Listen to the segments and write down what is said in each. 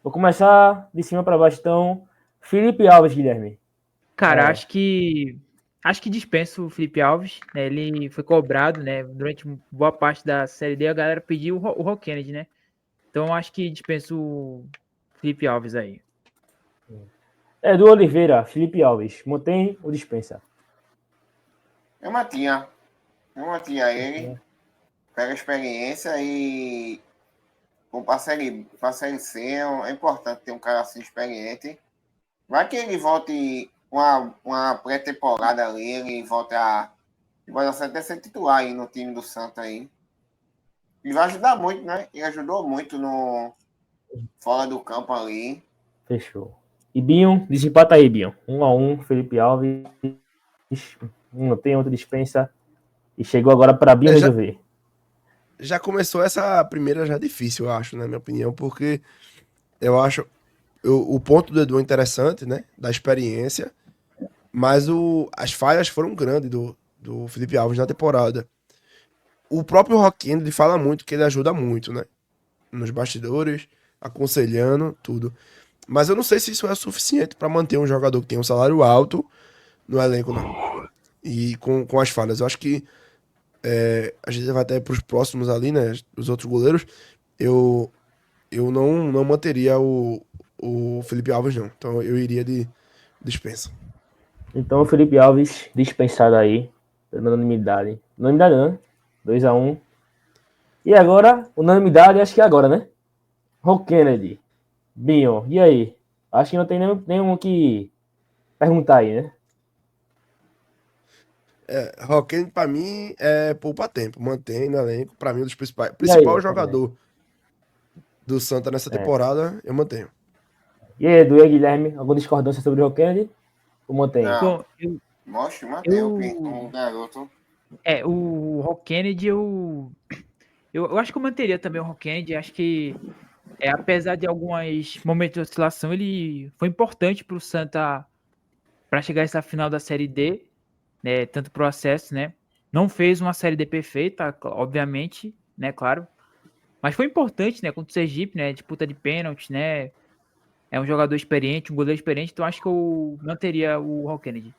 Vou começar de cima para baixo, então. Felipe Alves, Guilherme. Cara, acho que dispensa o Felipe Alves, né? Ele foi cobrado, né? Durante boa parte da Série D, a galera pediu o Rock Kennedy, né? Então acho que dispensa o Felipe Alves aí. Edu Oliveira, Felipe Alves. Mantém ou dispensa? Eu mantinha ele, pega a experiência e para a série C é importante ter um cara assim experiente. Vai que ele volte uma pré-temporada ali, ele volta até ser titular aí no time do Santa aí. Ele vai ajudar muito, né? Ele ajudou muito no fora do campo ali. Fechou. E Binho, desempata aí, Binho. 1-1, Felipe Alves. Não tem outra dispensa. E chegou agora para Binho resolver. Já começou essa primeira já difícil, eu acho, na minha opinião, porque eu acho o ponto do Edu é interessante, né? Da experiência, mas as falhas foram grandes do Felipe Alves na temporada. O próprio Rock Kennedy fala muito que ele ajuda muito, né? Nos bastidores, aconselhando, tudo. Mas eu não sei se isso é suficiente para manter um jogador que tem um salário alto no elenco, não. E com as falhas. Eu acho que a gente vai até para os próximos ali, né? Os outros goleiros. Eu não manteria o Felipe Alves, não. Então eu iria de dispensa. Então o Felipe Alves dispensado aí, pela unanimidade. Unanimidade, né? 2-1. E agora, unanimidade, acho que é agora, né? Rock Kennedy. Binho, e aí? Acho que não tem nenhum que perguntar aí, né? Rock Kennedy, pra mim, é poupa tempo. Mantém no elenco. Pra mim, um dos principal jogador do Santa nessa temporada, eu mantenho. E aí, Edu e Guilherme, alguma discordância sobre o Rock Kennedy? Ou mantém? Não. Mantém o garoto. O Rock Kennedy, eu acho que eu manteria também o Rock Kennedy. Acho que, apesar de alguns momentos de oscilação, ele foi importante para o Santa para chegar a essa final da Série D, né? Tanto pro acesso, né? Não fez uma Série D perfeita, obviamente, né? Claro. Mas foi importante, né? Contra o Sergipe, né? Disputa de pênalti, né? É um jogador experiente, um goleiro experiente, então acho que eu manteria o Rock Kennedy.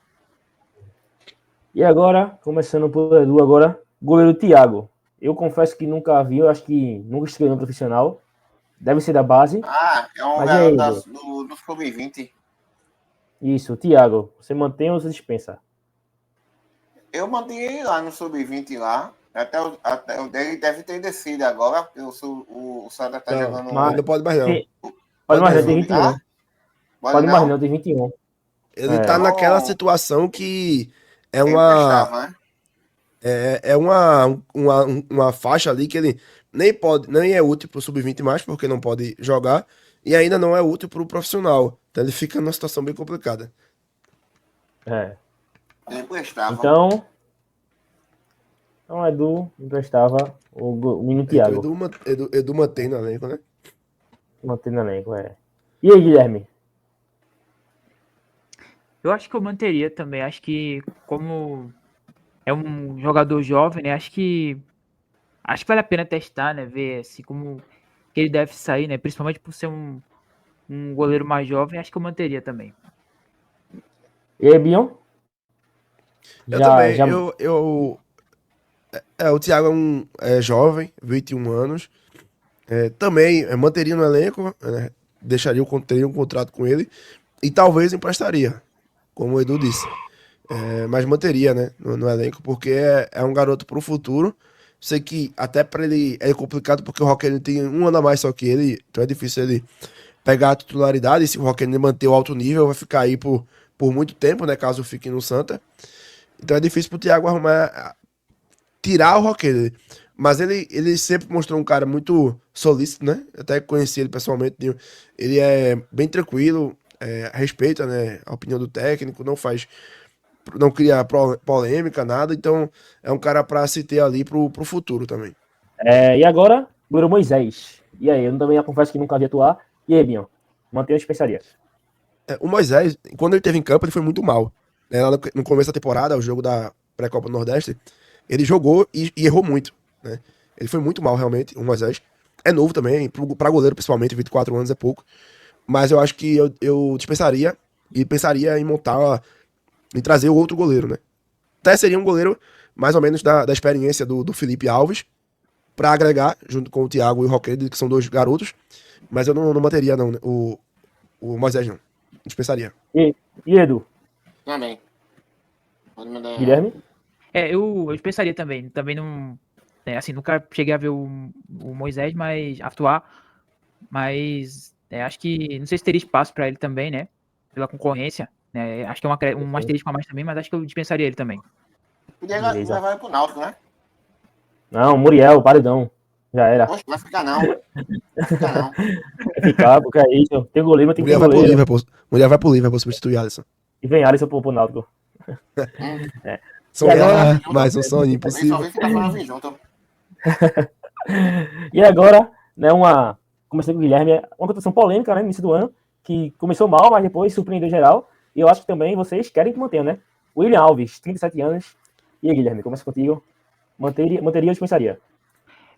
E agora, começando por Edu, agora, goleiro Thiago. Eu confesso que nunca vi, eu acho que nunca estreou no profissional. Deve ser da base. É um garoto do Sub-20. Isso, Thiago. Você mantém ou você dispensa? Eu mantive ele lá no Sub-20 lá. Até ele deve ter descido agora. O Santa tá jogando. Mas não pode mais, não. Pode mais, não, tem 21. Pode mais, não, tem 21. Ele tá naquela situação que é uma faixa ali que ele nem é útil pro Sub-20 mais, porque não pode jogar, e ainda não é útil pro profissional. Então ele fica numa situação bem complicada. Ele emprestava. Então, Edu emprestava o menino Thiago. Edu mantém no elenco, né? Mantém no elenco, E aí, Guilherme? Eu acho que eu manteria também. Acho que como é um jogador jovem, né? Acho que vale a pena testar, né? Ver assim como que ele deve sair, né? Principalmente por ser um goleiro mais jovem. Acho que eu manteria também. E aí, Bion? Eu também. O Thiago é jovem, 21 anos. Também manteria no elenco, né? Teria um contrato com ele e talvez emprestaria, como o Edu disse. Mas manteria, né, no elenco, porque é um garoto pro futuro. Sei que até pra ele é complicado, porque o Rock Kennedy tem um ano a mais só que ele, então é difícil ele pegar a titularidade. E se o Rock Kennedy manter o alto nível, vai ficar aí por muito tempo, né, caso fique no Santa. Então é difícil pro Thiago tirar o Rock Kennedy. Mas ele sempre mostrou um cara muito solícito, né? Até conheci ele pessoalmente. Ele é bem tranquilo, respeita, né, a opinião do técnico, não cria polêmica, nada. Então é um cara pra se ter ali pro futuro também. E agora, Bruno Moisés. E aí, eu também confesso que nunca vi atuar. E aí, Binho? Mantém a especiaria. O Moisés, quando ele teve em campo, ele foi muito mal. No começo da temporada, o jogo da pré-copa do Nordeste, ele jogou e errou muito, né? Ele foi muito mal, realmente, o Moisés. é novo também, pra goleiro principalmente, 24 anos é pouco. Mas eu acho que eu dispensaria e pensaria em montar, em trazer o outro goleiro, né? Até seria um goleiro mais ou menos da experiência do Felipe Alves, pra agregar, junto com o Thiago e o Roquete, que são dois garotos. Mas eu não manteria, não, né? O Moisés, não. Dispensaria. E Edu, Também. Pode mandar. Guilherme? Eu pensaria também. Também não. Assim, nunca cheguei a ver o Moisés mas atuar. Mas acho que. Não sei se teria espaço pra ele também, né? Pela concorrência. Né? Acho que é um asterisco a mais também, mas acho que eu dispensaria ele também. Podia Beleza. levar ele pro Náutico, né? Não, Muriel, paredão. Já era. Poxa, vai ficar não. Vai ficar não. Vai ficar, porque é isso. Tem goleiro, mas tem que ter Mulher vai pro goleiro. Liverpool. Mulher vai pro Liverpool substituir Alisson. E vem Alisson pro Náutico. Sonhar, agora- mais um sonho Ele só impossível. vê ficar falando assim junto. E agora, né, comecei com o Guilherme, uma contratação polêmica, né, no início do ano, que começou mal, mas depois surpreendeu geral. E eu acho que também vocês querem que mantenha, né? William Alves, 37 anos. E aí, Guilherme, começa contigo. Manteria ou dispensaria?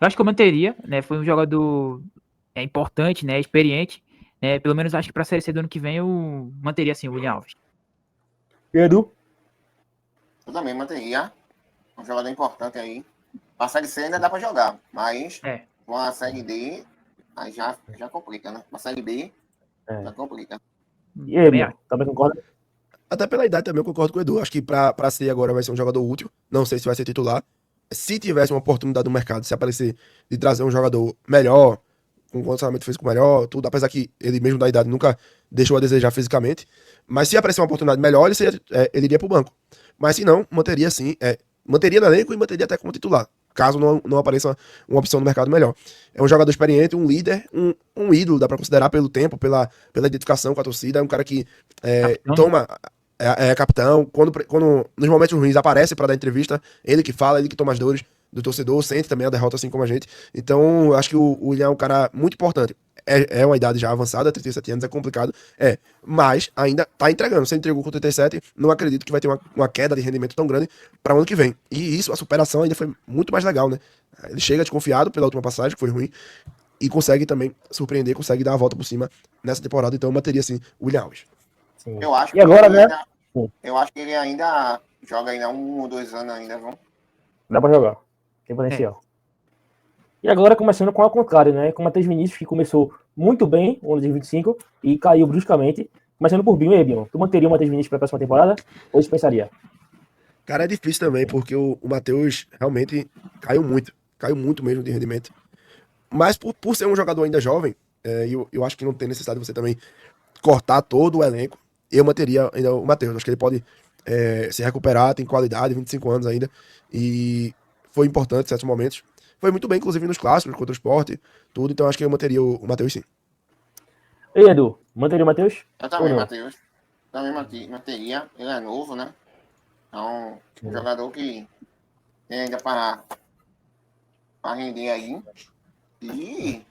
Eu acho que eu manteria, né? Foi um jogador importante, né? Experiente. Né, pelo menos acho que pra Série C do ano que vem eu manteria assim o William Alves. E Edu? Eu também manteria. Um jogador importante aí. Pra Série C ainda dá pra jogar. Mas com a Série D, aí já complica, né? Pra Série B, já complica. E aí, Edu? Também concorda? Até pela idade também eu concordo com o Edu. Acho que pra ser agora vai ser um jogador útil. Não sei se vai ser titular. Se tivesse uma oportunidade no mercado, se aparecer de trazer um jogador melhor, com um condicionamento físico melhor, tudo, apesar que ele mesmo da idade nunca deixou a desejar fisicamente. Mas se aparecer uma oportunidade melhor, ele iria pro banco. Mas se não, manteria sim. Manteria no elenco e manteria até como titular. Caso não apareça uma opção no mercado melhor. É um jogador experiente, um líder, um ídolo, dá pra considerar pelo tempo, pela identificação com a torcida. É um cara que toma. É capitão. Quando nos momentos ruins aparece pra dar entrevista, ele que fala, ele que toma as dores do torcedor, sente também a derrota assim como a gente. Então, eu acho que o William é um cara muito importante. É uma idade já avançada, 37 anos é complicado, mas ainda tá entregando. Se ele entregou com 37, não acredito que vai ter uma queda de rendimento tão grande para o ano que vem. E isso, a superação ainda foi muito mais legal, né? Ele chega desconfiado pela última passagem, que foi ruim, e consegue também surpreender, consegue dar a volta por cima nessa temporada. Então, eu manteria assim o William Alves. Sim. Eu acho E agora, né? Eu acho que ele ainda joga ainda 1 ou 2 anos ainda, viu? Dá pra jogar. Tem potencial. E agora começando com ao contrário, né? Com o Matheus Vinícius, que começou muito bem o ano de 25 e caiu bruscamente. Começando por Binho. E aí, Binho, tu manteria o Matheus Vinícius para a próxima temporada ou dispensaria? Cara, é difícil também, porque o Matheus realmente caiu muito mesmo de rendimento. Mas por ser um jogador ainda jovem, eu acho que não tem necessidade de você também cortar todo o elenco. Eu manteria ainda o Matheus. Acho que ele pode se recuperar, tem qualidade, 25 anos ainda. E foi importante em certos momentos. Foi muito bem, inclusive, nos clássicos, contra o Sport, tudo. Então acho que eu manteria o Matheus, sim. E aí, Edu, manteria o Matheus? Eu também, Matheus. Também manteria. Ele é novo, né? Então, um jogador que tem ainda para render aí. E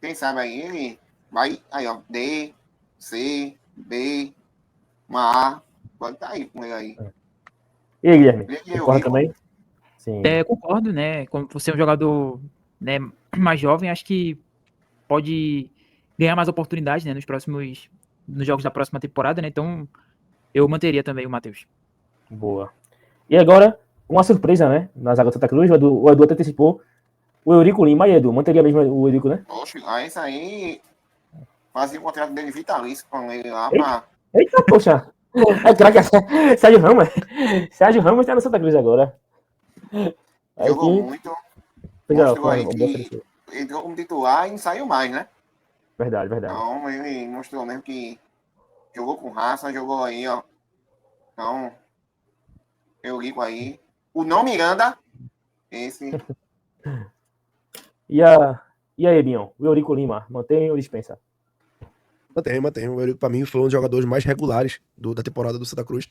quem sabe aí ele vai aí, ó. D, C, B, uma A. Pode estar aí com ele aí. E aí, Guilherme? Ele Concorda também? Sim. Concordo, né? Como você é um jogador, né, mais jovem, acho que pode ganhar mais oportunidades, né, nos jogos da próxima temporada, né? Então, eu manteria também o Matheus. Boa. E agora, uma surpresa, né? Na zaga do Santa Cruz, o Edu até antecipou o Eurico Lima. E Edu, manteria mesmo o Eurico, né? Poxa, aí isso aí fazia o contrato dele vitalício com ele lá pra... Eita, poxa! É craque, Sérgio Ramos. Sérgio Ramos tá no Santa Cruz agora. Jogou muito. Mostrou aí que entrou como titular e não saiu mais, né? Verdade. Então, ele mostrou mesmo que jogou com raça, jogou aí, ó. Então, Eurico aí. O não Miranda, esse... E aí, Binho? O Eurico Lima, mantém ou dispensa? Mantém. O Eurico, pra mim, foi um dos jogadores mais regulares da temporada do Santa Cruz.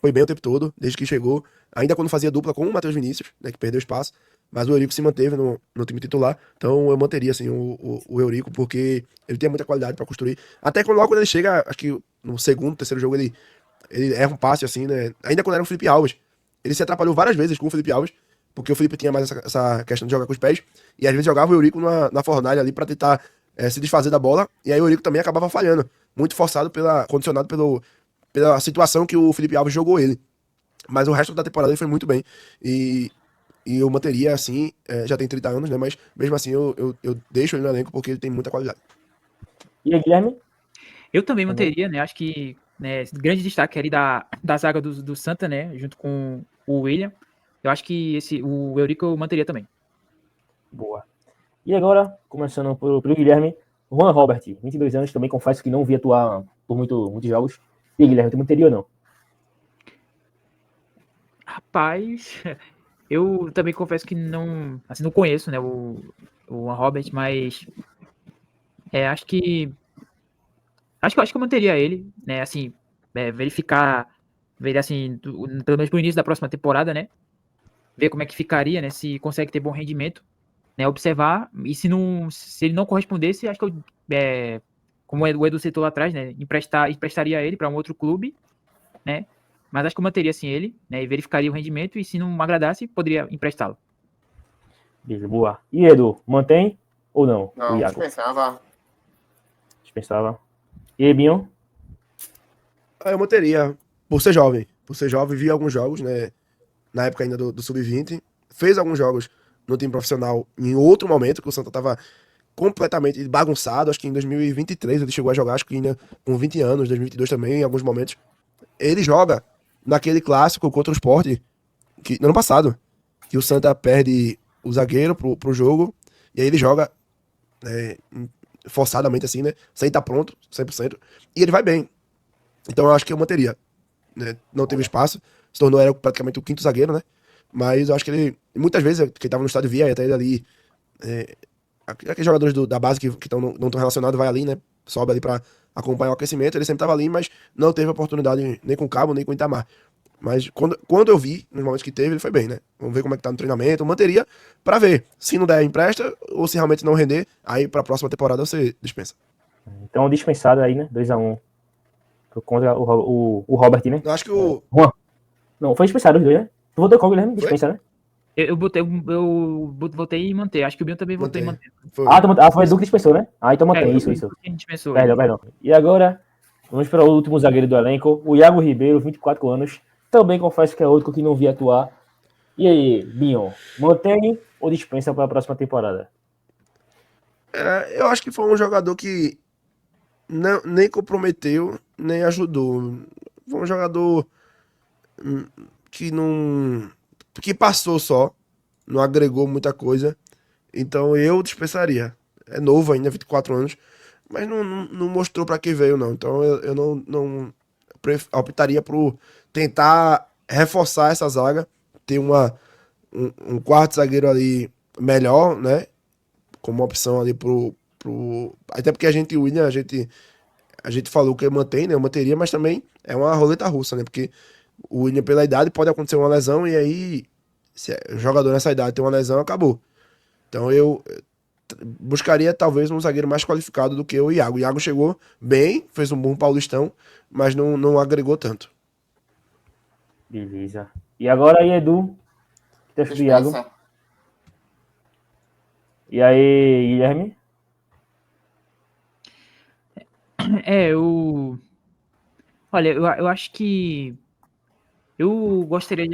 Foi bem o tempo todo, desde que chegou. Ainda quando fazia dupla com o Matheus Vinícius, né, que perdeu espaço. Mas o Eurico se manteve no time titular. Então eu manteria, assim, o Eurico, porque ele tem muita qualidade pra construir. Até logo quando ele chega, acho que no segundo, terceiro jogo, ele erra um passe, assim, né? Ainda quando era o Felipe Alves. Ele se atrapalhou várias vezes com o Felipe Alves, porque o Felipe tinha mais essa questão de jogar com os pés, e às vezes jogava o Eurico na fornalha ali pra tentar se desfazer da bola, e aí o Eurico também acabava falhando, muito forçado, condicionado pela situação que o Felipe Alves jogou ele. Mas o resto da temporada ele foi muito bem, e eu manteria assim, já tem 30 anos, né, mas mesmo assim eu deixo ele no elenco porque ele tem muita qualidade. E aí, Guilherme? Eu também Também. manteria, né? Acho que né, esse grande destaque ali da zaga do Santa, né? Junto com o William. Eu acho que o Eurico eu manteria também. Boa. E agora, começando pelo Guilherme, Juan Robert, 22 anos, também confesso que não vi atuar por muitos jogos. E aí, Guilherme, tu manteria ou não? Rapaz, eu também confesso que não, assim, não conheço, né, o Robert, mas acho que eu manteria ele, né, assim, verificar, ver assim, pelo menos pro início da próxima temporada, né, ver como é que ficaria, né, se consegue ter bom rendimento, né, observar, e se ele não correspondesse, acho que como o Edu citou lá atrás, né, emprestaria ele para um outro clube, né, mas acho que eu manteria assim ele, né, e verificaria o rendimento, e se não agradasse, poderia emprestá-lo. Beleza, boa. E Edu, mantém ou não? O Não, Iago? dispensava. Dispensava. E aí, Binho? Eu manteria, por ser jovem, vi alguns jogos, né, na época ainda do Sub-20, fez alguns jogos no time profissional em outro momento, que o Santa tava completamente bagunçado, acho que em 2023 ele chegou a jogar, acho que ainda com 20 anos, 2022 também, em alguns momentos. Ele joga naquele clássico contra o Sport, no ano passado, que o Santa perde o zagueiro pro jogo, e aí ele joga né, forçadamente assim, né, sem estar pronto, 100%, e ele vai bem. Então eu acho que eu manteria, né, não teve espaço, se tornou era praticamente o quinto zagueiro, né, mas eu acho que ele, muitas vezes, quem tava no estádio via, até ele ali, aqueles jogadores da base que não estão relacionados, vai ali, né? Sobe ali pra acompanhar o aquecimento. Ele sempre tava ali, mas não teve oportunidade nem com o Cabo, nem com o Itamar. Mas quando eu vi, nos momentos que teve, ele foi bem, né? Vamos ver como é que tá no treinamento. Eu manteria pra ver. Se não der, empresta. Ou se realmente não render, aí pra próxima temporada você dispensa. Então, dispensado aí, né? 2x1 contra o Robert, né? Eu acho que o. Juan. Não, foi dispensado os dois, né? Tu votou com o Guilherme? Foi? Dispensa, né? Votei em manter. Acho que o Binho também votou em Manter. manter. Foi. Foi Edu que dispensou, né? Então mantém, isso. A gente pensou ele. Perdão. E agora, vamos para o último zagueiro do elenco, o Iago Ribeiro, 24 anos. Também confesso que é outro que não vi atuar. E aí, Binho, mantém ou dispensa para a próxima temporada? Eu acho que foi um jogador que nem comprometeu, nem ajudou. Foi um jogador que não. Que passou só. Não agregou muita coisa. Então eu dispensaria. É novo ainda, 24 anos. Mas não mostrou pra que veio, não. Então eu optaria por tentar reforçar essa zaga. Ter um quarto zagueiro ali melhor, né? Como opção ali até porque o William, a gente falou que mantém, né? Eu manteria, mas também é uma roleta russa, né? Porque o William, pela idade, pode acontecer uma lesão e aí, se o jogador nessa idade tem uma lesão, acabou. Então eu buscaria talvez um zagueiro mais qualificado do que o Iago. O Iago chegou bem, fez um bom Paulistão, mas não agregou tanto. Beleza. E agora aí, Edu, teste do Iago. Dispensa. E aí, Guilherme? Olha, eu acho que eu gostaria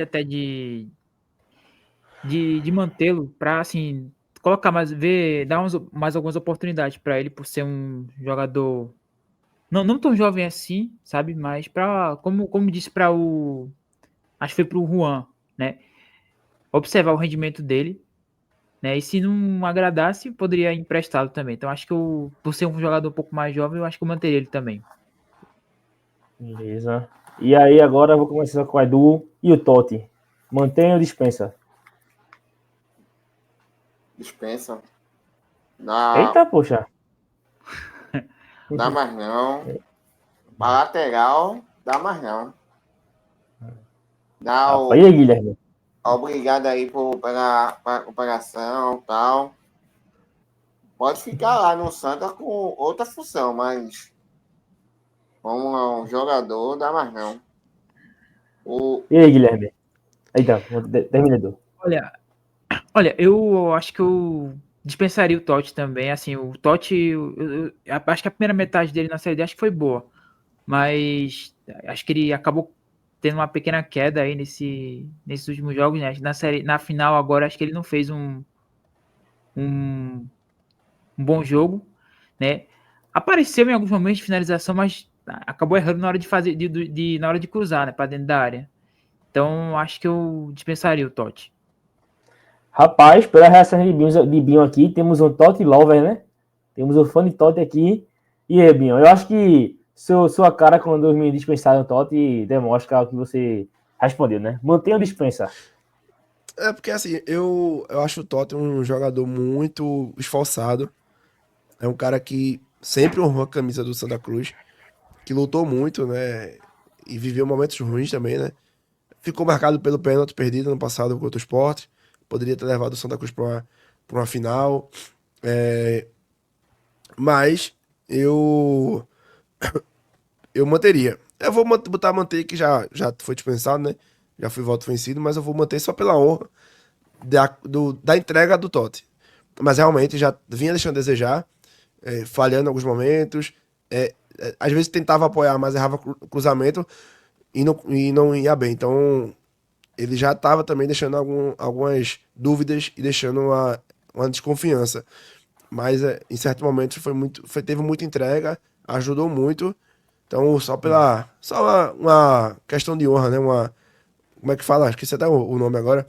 de mantê-lo para assim colocar dar mais algumas oportunidades para ele por ser um jogador não tão jovem assim, sabe? Mas para como disse para acho que foi para o Juan, né? Observar o rendimento dele, né? E se não agradasse, poderia emprestá-lo também. Então acho que por ser um jogador um pouco mais jovem, eu acho que eu manteria ele também. Beleza. E aí, agora eu vou começar com o Edu e o Totti. Mantém ou dispensa? Dispensa. Dá, Eita, poxa. dá mais não. Pra lateral, dá mais não. Dá Rapaz, e aí, Guilherme? obrigado aí pela cooperação e tal. Pode ficar lá no Santa com outra função, mas como um jogador, dá mais não. O, E aí, Guilherme? Eita, termina, Edu. Olha, Olha, eu acho que eu dispensaria o Totti também. Assim, o Totti, acho que a primeira metade dele na Série D acho que foi boa, mas acho que ele acabou tendo uma pequena queda aí nesses últimos jogos, né? Na final agora acho que ele não fez um bom jogo, né? Apareceu em alguns momentos de finalização, mas acabou errando na hora de fazer, na hora de cruzar, né, para dentro da área. Então acho que eu dispensaria o Totti. Rapaz, pela reação de Binho aqui, temos um Totti Lover, né? Temos um fã de Totti aqui. E aí, Binho, eu acho que sua cara quando me dispensaram o Totti demonstra o que você respondeu, né? Mantenha ou dispensa. É porque assim, eu acho o Totti um jogador muito esforçado. É um cara que sempre honrou a camisa do Santa Cruz, que lutou muito, né? E viveu momentos ruins também, né? Ficou marcado pelo pênalti perdido no passado contra o Sport. Poderia ter levado o Santa Cruz pra uma final. É, mas eu manteria. Eu vou botar manter que já foi dispensado, né? Já fui voto vencido, mas eu vou manter só pela honra da entrega do Totti. Mas realmente já vinha deixando a desejar, falhando em alguns momentos. Às vezes tentava apoiar, mas errava cruzamento e não ia bem. Então ele já estava também deixando algumas dúvidas e deixando uma desconfiança. Mas em certo momento teve muita entrega, ajudou muito. Então, só uma questão de honra, né? Como é que fala? Esqueci até o nome agora.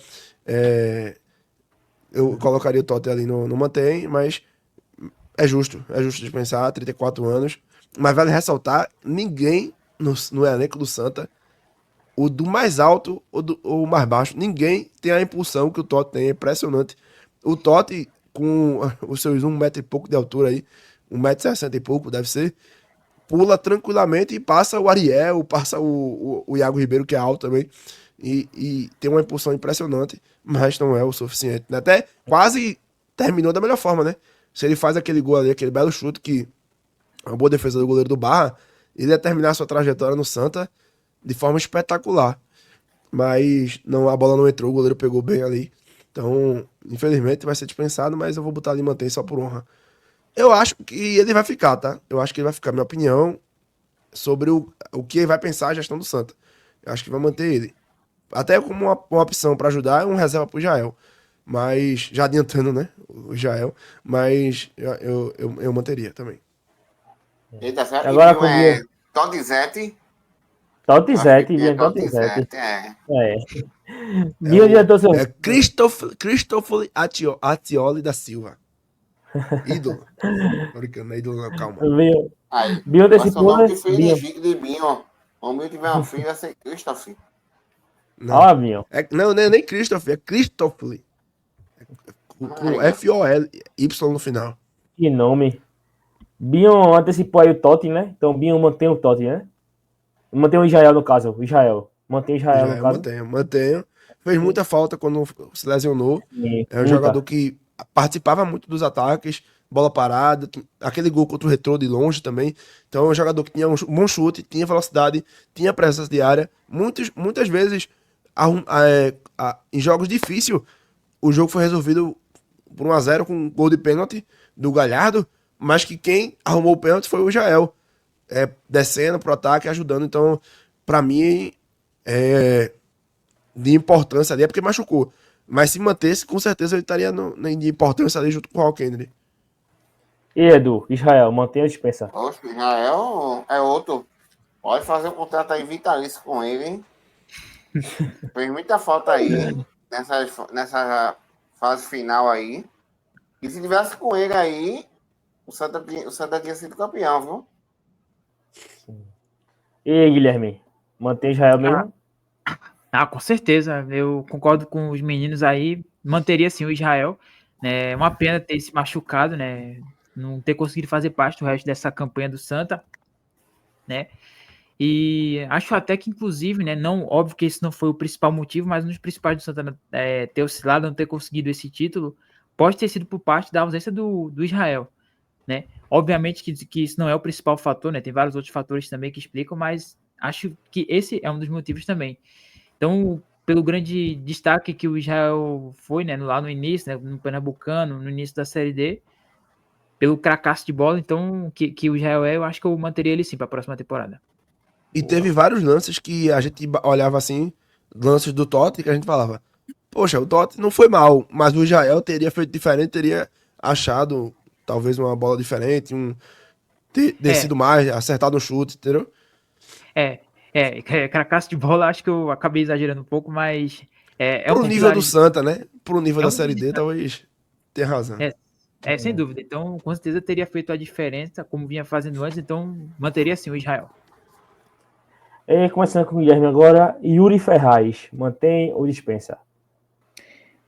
Eu colocaria o Totti ali no mantém, mas é justo dispensar, 34 anos. Mas vale ressaltar, ninguém no elenco do Santa, o do mais alto ou o mais baixo, ninguém tem a impulsão que o Totti tem, é impressionante. O Totti, com os seus 1 metro e pouco de altura aí, 1,60 m e pouco, deve ser, pula tranquilamente e passa o Ariel, passa o Iago Ribeiro, que é alto também, e tem uma impulsão impressionante, mas não é o suficiente. Né? Até quase terminou da melhor forma, né? Se ele faz aquele gol ali, aquele belo chute, que é uma boa defesa do goleiro do Barra, ele ia terminar sua trajetória no Santa de forma espetacular. Mas não, a bola não entrou, o goleiro pegou bem ali. Então, infelizmente, vai ser dispensado, mas eu vou botar ali e manter só por honra. Eu acho que ele vai ficar, tá? Eu acho que ele vai ficar. Minha opinião sobre o que ele vai pensar a gestão do Santa. Eu acho que vai manter ele. Até como uma opção pra ajudar, é um reserva pro Jael. Mas, já adiantando, né? O Jael. Mas eu manteria também. Eita, certo? E Agora Binho com o Binho. é Todizete. Totti Eu acho que Zete, Binho é Binho Totti Zete. Todizete, é. É. É Binho adiantou seu. Christopher Atioli da Silva. Ídolo. Tô brincando, não é ídolo não, calma. Binho, Aí, Binho vai ser o antecipou, nome né? de filho Binho. legítimo de Binho. O meu tiver um filho, vai ser Christopher. Não. Ó, Binho. Não é nem Christopher, é Christopher. Com Aí, ó. F-O-L-Y no final. Que nome. Binho antecipou aí o Totti, né? Então Binho mantém o Totti, né? Mantém o Israel no caso. O Israel. Mantém o Israel Já no eu caso. mantenho. Fez muita falta quando se lesionou. Sim, É um jogador muita. que participava muito dos ataques, bola parada, aquele gol contra o Retrô de longe também. Então é um jogador que tinha um bom chute, tinha velocidade, tinha presença de área. Muitas vezes, em jogos difíceis, o jogo foi resolvido por 1-0 com um gol de pênalti do Galhardo, mas que quem arrumou o pênalti foi o Jael. Descendo pro ataque, ajudando. Então, pra mim, de importância ali, é porque machucou. Mas se mantesse, com certeza ele estaria de importância ali junto com o Hall Kennedy. E Edu, Israel, mantém a dispensa. Oxe, Israel é outro. Pode fazer um contrato aí vitalício com ele, hein? Fez muita falta aí, nessa fase final aí. E se tivesse com ele aí, o Santa tinha sido campeão, viu? E aí, Guilherme, mantém Israel Ah, mesmo? com certeza. Eu concordo com os meninos aí. Manteria sim o Israel. É uma pena ter se machucado, né? Não ter conseguido fazer parte do resto dessa campanha do Santa, né? E acho até que, inclusive, né? Não, óbvio que esse não foi o principal motivo, mas um dos principais do Santa ter oscilado, não ter conseguido esse título, pode ter sido por parte da ausência do Israel, né? Obviamente que isso não é o principal fator, né? Tem vários outros fatores também que explicam, mas acho que esse é um dos motivos também. Então, pelo grande destaque que o Israel foi, né, lá no início, né, no Pernambucano, no início da Série D, pelo cracaço de bola, então, que o Israel eu acho que eu manteria ele sim para a próxima temporada. E Boa. teve vários lances que a gente olhava assim, lances do Totti, que a gente falava, poxa, o Totti não foi mal, mas o Israel teria feito diferente, teria achado talvez uma bola diferente, É, descido mais, acertado um chute, entendeu? cracaço de bola, acho que eu acabei exagerando um pouco, mas é um Pro dos nível do pilares, Santa, né? Pro nível é da um dos Série D, destaques. talvez tenha razão. Sem dúvida. Então, com certeza teria feito a diferença, como vinha fazendo antes, então manteria sim o Israel. Começando com o Guilherme agora, Yuri Ferraz, mantém ou dispensa?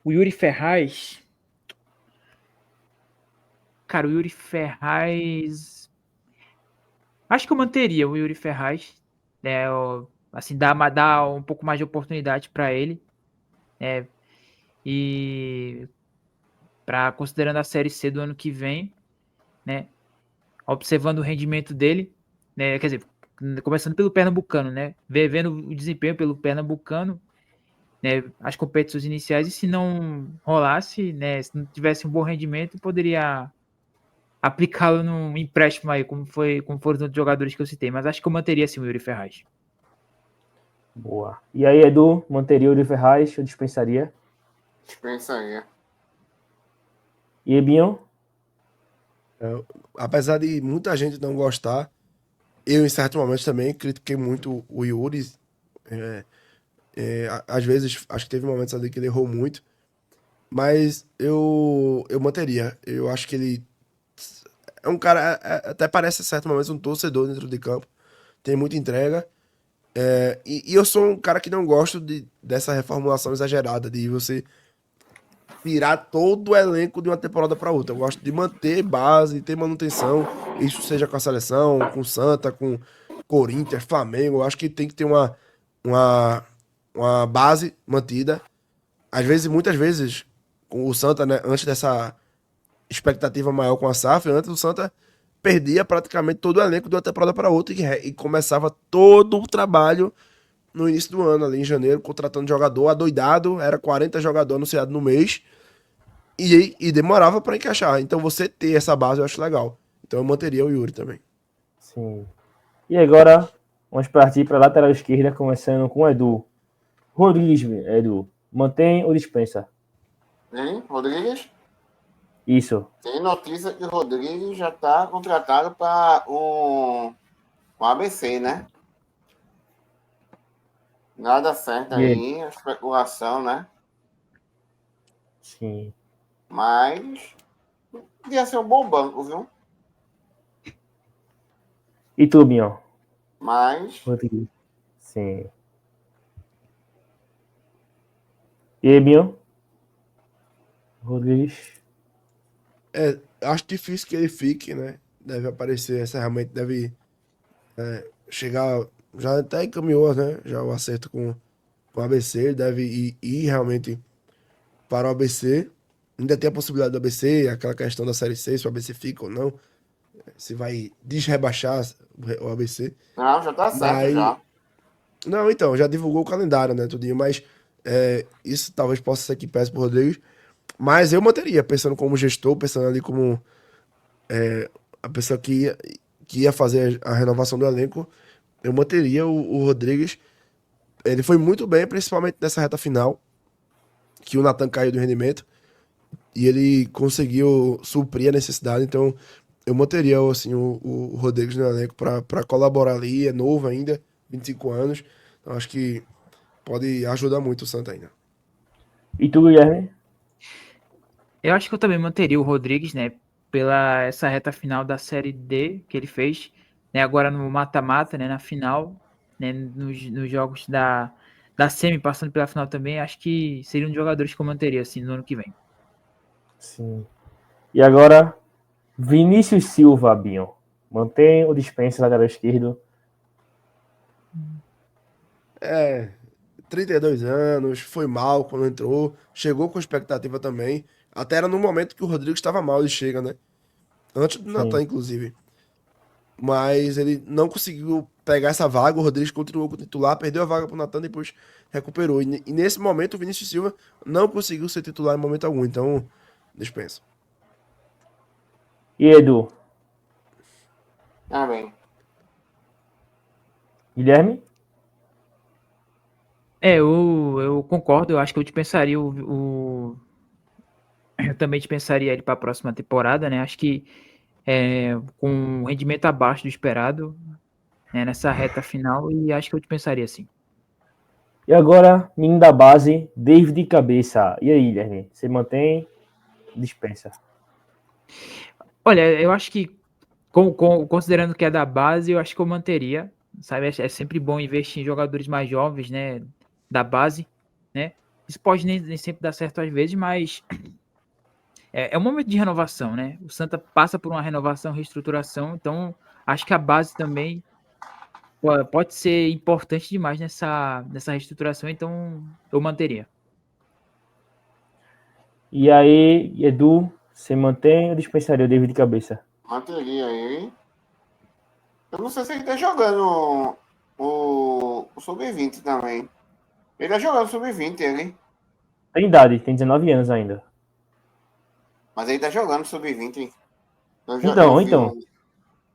O Yuri Ferraz. Cara, o Yuri Ferraz. Acho que eu manteria o Yuri Ferraz. Né, assim, dar um pouco mais de oportunidade para ele. Né, e considerando a Série C do ano que vem, né? Observando o rendimento dele, né? Quer dizer, começando pelo Pernambucano, né? Vendo o desempenho pelo Pernambucano, né, as competições iniciais, e se não rolasse, né, se não tivesse um bom rendimento, poderia aplicá-lo num empréstimo aí, como foram os outros jogadores que eu citei, mas acho que eu manteria assim o Yuri Ferraz. Boa. E aí, Edu, manteria o Yuri Ferraz ou dispensaria? Dispensaria. E Ebinho? Apesar de muita gente não gostar, eu em certos momentos também critiquei muito o Yuri. Às vezes, acho que teve momentos ali que ele errou muito, mas eu manteria. Eu acho que ele é um cara, até parece em certos momentos um torcedor dentro de campo, tem muita entrega. E eu sou um cara que não gosto dessa reformulação exagerada, de você virar todo o elenco de uma temporada para outra. Eu gosto de manter base, ter manutenção, isso seja com a seleção, com o Santa, com Corinthians, Flamengo. Eu acho que tem que ter uma, uma base mantida. Às vezes, muitas vezes, com o Santa, né, antes dessa expectativa maior com a SAF, antes o Santa perdia praticamente todo o elenco de uma temporada para outra e começava todo o trabalho no início do ano, ali em janeiro, contratando jogador adoidado, era 40 jogadores anunciados no mês, e demorava para encaixar. Então você ter essa base eu acho legal. Então eu manteria o Yuri também. Sim. E agora, vamos partir para a lateral esquerda, começando com o Edu. Rodrigues, Edu, mantém ou dispensa? Hein, Rodrigues? Isso. Tem notícia que o Rodrigues já está contratado para um ABC, né? Nada certo E ele? aí, especulação, né? Sim. Mas podia ser um bom banco, viu? E tu, Binho? Mas Rodrigues. Sim. E aí, Binho? Rodrigues. Acho difícil que ele fique, né? Deve aparecer, essa realmente deve chegar. Já até encaminhou, né? Já o acerto com o ABC. Ele deve ir realmente para o ABC. Ainda tem a possibilidade do ABC, aquela questão da Série C, se o ABC fica ou não. Se vai desrebaixar o ABC. não, já tá certo Mas. já. Não, então, já divulgou o calendário, né, tudinho, mas isso talvez possa ser que pese pro Rodrigues. Mas eu manteria, pensando como gestor, pensando ali como a pessoa que ia fazer a renovação do elenco, eu manteria o Rodrigues. Ele foi muito bem, principalmente nessa reta final, que o Nathan caiu do rendimento, e ele conseguiu suprir a necessidade, então eu manteria assim, o Rodrigues no elenco para colaborar ali, é novo ainda, 25 anos, então acho que pode ajudar muito o Santa ainda. E tu, Guilherme? Eu acho que eu também manteria o Rodrigues, né? Pela essa reta final da Série D que ele fez, né? Agora no mata-mata, né? Na final, né? Nos jogos da semi, passando pela final também, acho que seria um dos jogadores que eu manteria, assim, no ano que vem. Sim. E agora, Vinícius Silva, Binho. Mantém ou dispensa lateral esquerdo? 32 anos, foi mal quando entrou, chegou com expectativa também, até era no momento que o Rodrigues estava mal, ele chega, né? Antes do Sim. Natan, inclusive. mas ele não conseguiu pegar essa vaga. O Rodrigues continuou com o titular, perdeu a vaga pro Natan, depois recuperou. E nesse momento o Vinícius Silva não conseguiu ser titular em momento algum, então dispensa. E Edu? Tá bem. Guilherme? Eu concordo, eu acho que eu dispensaria eu também dispensaria ele para a próxima temporada, né? Acho que com um rendimento abaixo do esperado, né, nessa reta final, e acho que eu dispensaria sim. E agora, menino da base, David Cabeça. E aí, Guilherme? Você mantém? Dispensa. Olha, eu acho que, considerando que é da base, eu acho que eu manteria, sabe? É sempre bom investir em jogadores mais jovens, né? Da base, né? Isso pode nem sempre dar certo às vezes, mas é um momento de renovação, né? O Santa passa por uma renovação, reestruturação, então acho que a base também pode ser importante demais nessa reestruturação, então eu manteria. E aí, Edu, você mantém ou dispensaria o David Cabeça? Manteria ele. Eu não sei se ele tá jogando o Sub-20 também. Ele tá jogando Sub-20, ele. Tem idade, tem 19 anos ainda. Mas ele tá jogando Sub-20. Eu vi Então,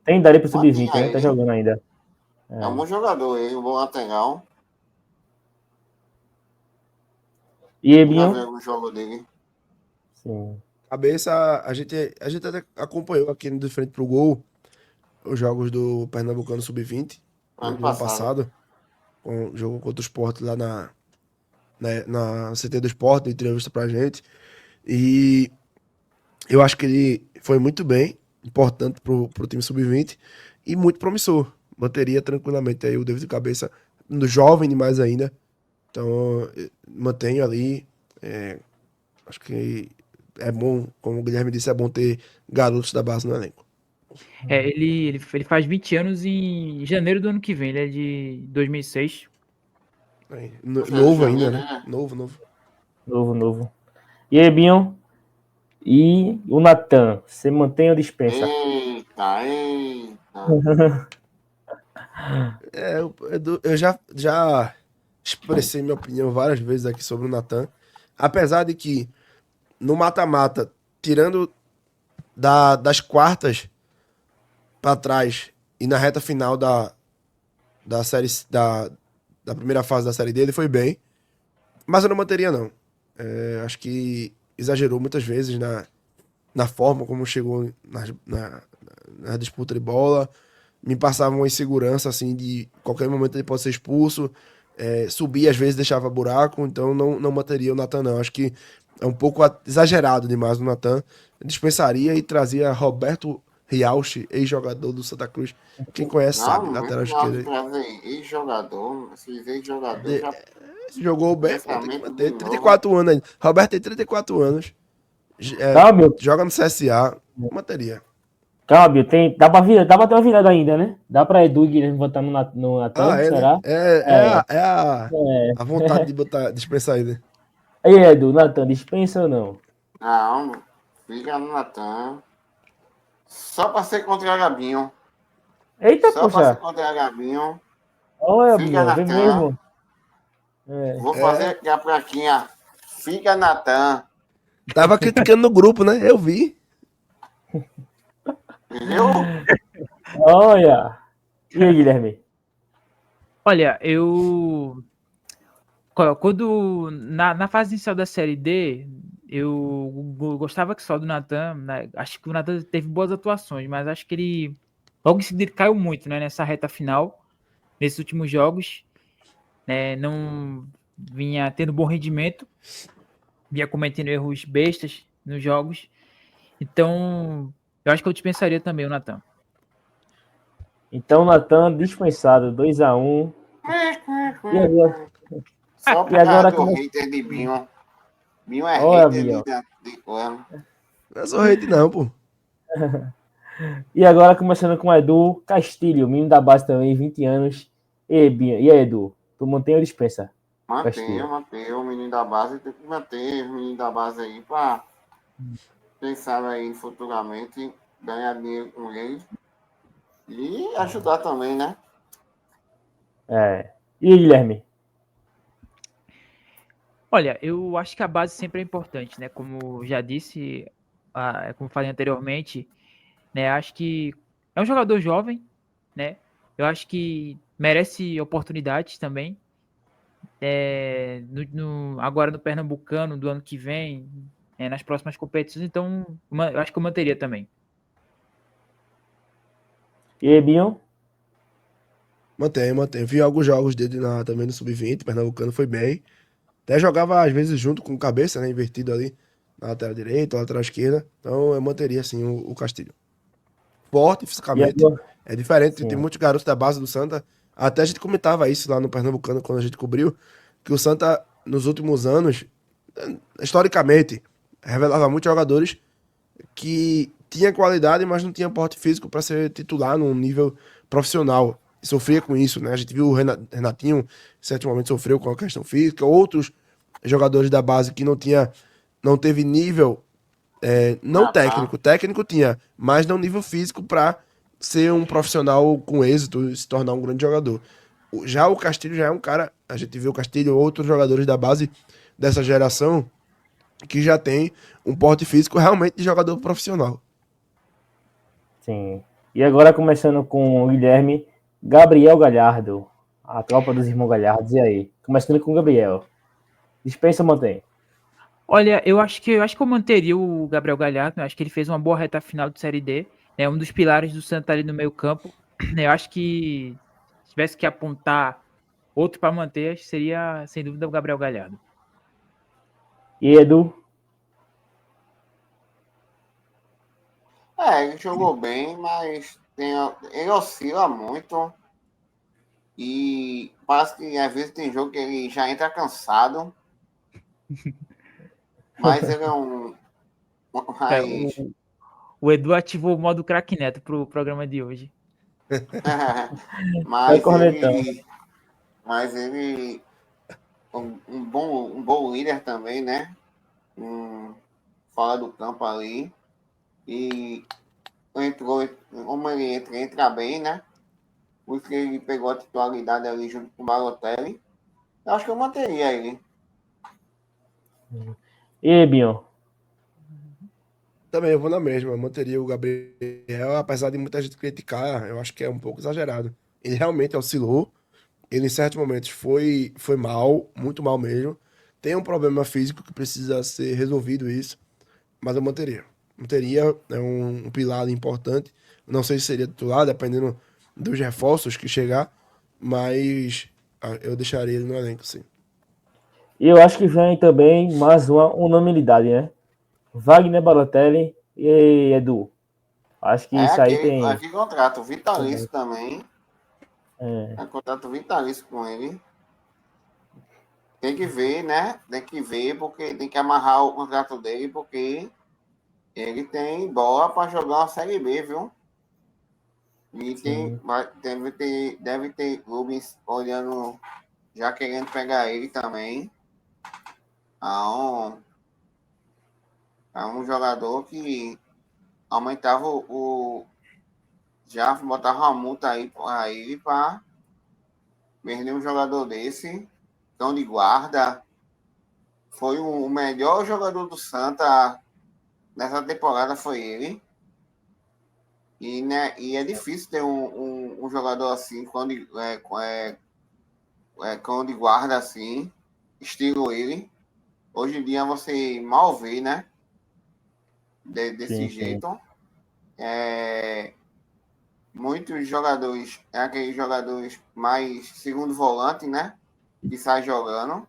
tem idade pro sub-20, Mantinha né? Tá ele. jogando ainda. É um bom jogador, ele, um bom lateral. E Eu já vi Ebinho? algum jogo dele. Sim. Cabeça, a gente até acompanhou aqui no De Frente pro Gol os jogos do Pernambucano Sub-20 Ano no ano passado. passado, jogou contra o Sport lá na CT do Sport, deu entrevista pra gente. E eu acho que ele foi muito bem, importante pro time Sub-20 e muito promissor. Manteria tranquilamente aí o David Cabeça, no jovem demais ainda. Então, mantenho ali. Acho que é bom, como o Guilherme disse, é bom ter garotos da base no elenco. Ele faz 20 anos em janeiro do ano que vem, ele é de 2006. Aí, Você é de novo ainda, janeiro, né? né? Novo. Novo. E Ebinho? E o Natan? Você mantém ou dispensa? Eita. Eu já expressei minha opinião várias vezes aqui sobre o Natan. Apesar de que no mata-mata, tirando das quartas pra trás e na reta final da série da primeira fase da série dele, foi bem. Mas eu não manteria, não. Acho que exagerou muitas vezes na forma como chegou na disputa de bola. Me passava uma insegurança, assim, de qualquer momento ele pode ser expulso. Subir, às vezes, deixava buraco. Então, não manteria o Natan, não. Acho que é um pouco exagerado demais o Natan. Dispensaria e trazia Roberto Riauchi, ex-jogador do Santa Cruz. Quem conhece Não, sabe, lateral muito alto esquerdo. trazer ex-jogador. Esses ex-jogadores já Jogou bem, pô, tem que pensamento manter. de novo. 34 anos ainda. Roberto tem 34 anos. Calma, Joga no CSA. Manteria. Calma, dá pra ter uma virada ainda, né? Dá pra Edu e Guilherme votar no Natan, É, né? será? É, É. é É. a vontade de dispensar ele. E aí, Edu, Natan, dispensa ou não? Não, fica no Natan. Só pra ser contra o Gabinho. Eita, Só pra poxa. ser contra o Gabinho. Olha, Fica Binho, vem Natan. mesmo. É. Vou fazer aqui a plaquinha. Fica Natan. Tava criticando no grupo, né? Eu vi. Entendeu? Olha. E aí, Guilherme? Olha, quando na fase inicial da Série D, eu gostava que só do Natan, né? Acho que o Natan teve boas atuações, mas acho que ele logo em seguida ele caiu muito, né, nessa reta final, nesses últimos jogos, né, não vinha tendo bom rendimento, vinha cometendo erros bestas nos jogos, então eu acho que eu dispensaria também o Natan. Então, Natan dispensado, 2-1. E agora? Só E por causa agora do começa. hater de Binho. Binho é Olha, hater Binho. de coisa. Não sou hate, não, pô. E agora começando com o Edu Castilho, menino da base também, 20 anos. E, Binho, e aí, Edu? Tu mantém ou dispensa? Castilho. Manter o menino da base. Tem que manter o menino da base aí pra, quem sabe aí futuramente ganhar dinheiro com ele. E ajudar também, né? É. E aí, Guilherme? Olha, eu acho que a base sempre é importante, né? Como já disse, como falei anteriormente, né? Acho que é um jogador jovem, né? Eu acho que merece oportunidades também. Agora no Pernambucano do ano que vem, nas próximas competições, então eu acho que eu manteria também. E aí, Binho? Mantém, mantém. Vi alguns jogos dele também no Sub-20, Pernambucano foi bem. Até jogava às vezes junto com o cabeça, né? Invertido ali na lateral direita, lateral esquerda. Então eu manteria assim o Castilho. Forte E fisicamente. agora? É diferente. Tem Sim. muitos garotos da base do Santa. Até a gente comentava isso lá no Pernambucano quando a gente cobriu. Que o Santa, nos últimos anos, historicamente, revelava muitos jogadores que tinha qualidade, mas não tinha porte físico para ser titular num nível profissional. E sofria com isso, né? A gente viu o Renatinho, em certo momento, sofreu com a questão física. Outros jogadores da base que não teve nível, não Ah, tá. técnico. Técnico tinha, mas não nível físico para ser um profissional com êxito e se tornar um grande jogador. Já o Castilho já é um cara, a gente viu o Castilho, outros jogadores da base dessa geração que já tem um porte físico realmente de jogador profissional. Sim. E agora começando com o Guilherme, Gabriel Galhardo. A tropa dos irmãos Galhardos, e aí? Começando com o Gabriel. Dispensa ou mantém? Olha, eu acho que eu manteria o Gabriel Galhardo, né? Eu acho que ele fez uma boa reta final de Série D, é um dos pilares do Santa ali no meio-campo. Eu acho que se tivesse que apontar outro para manter, acho que seria sem dúvida o Gabriel Galhardo. E Edu? Ele jogou bem, mas ele oscila muito. E parece que às vezes tem jogo que ele já entra cansado. Mas ele é um. É, Mas, o Edu ativou o modo craque Neto pro programa de hoje. Vai mas cornetando. ele. Mas ele. Um bom líder também, né? Fora do campo ali. E entrou. Como ele entra bem, né? Por isso que ele pegou a titularidade ali junto com o Balotelli. Eu acho que eu manteria ele. E aí, Binho? Também eu vou na mesma, eu manteria o Gabriel, apesar de muita gente criticar, eu acho que é um pouco exagerado. Ele realmente oscilou, ele em certos momentos foi mal, muito mal mesmo. Tem um problema físico que precisa ser resolvido isso, mas eu manteria. Manteria, é um pilar importante. Não sei se seria titular, dependendo dos reforços que chegar, mas eu deixaria ele no elenco, sim. E eu acho que vem também mais uma unanimidade, né? Wagner Balotelli e Edu. Acho que isso aí tem. Aquele contrato vitalício também. É, É contrato vitalício com ele. Tem que ver, né? Tem que ver, porque tem que amarrar o contrato dele, porque ele tem bola para jogar uma Série B, viu? E sim, deve ter clubes olhando, já querendo pegar ele também. A um jogador que aumentava já botava uma multa aí para perder um jogador desse, cão de guarda. Foi o melhor jogador do Santa nessa temporada, foi ele. E, né, e é difícil ter um jogador assim, cão de guarda assim, estilo ele. Hoje em dia você mal vê, né? Desse sim, sim. jeito. É, muitos jogadores, é aqueles jogadores mais segundo volante, né? Que sai jogando.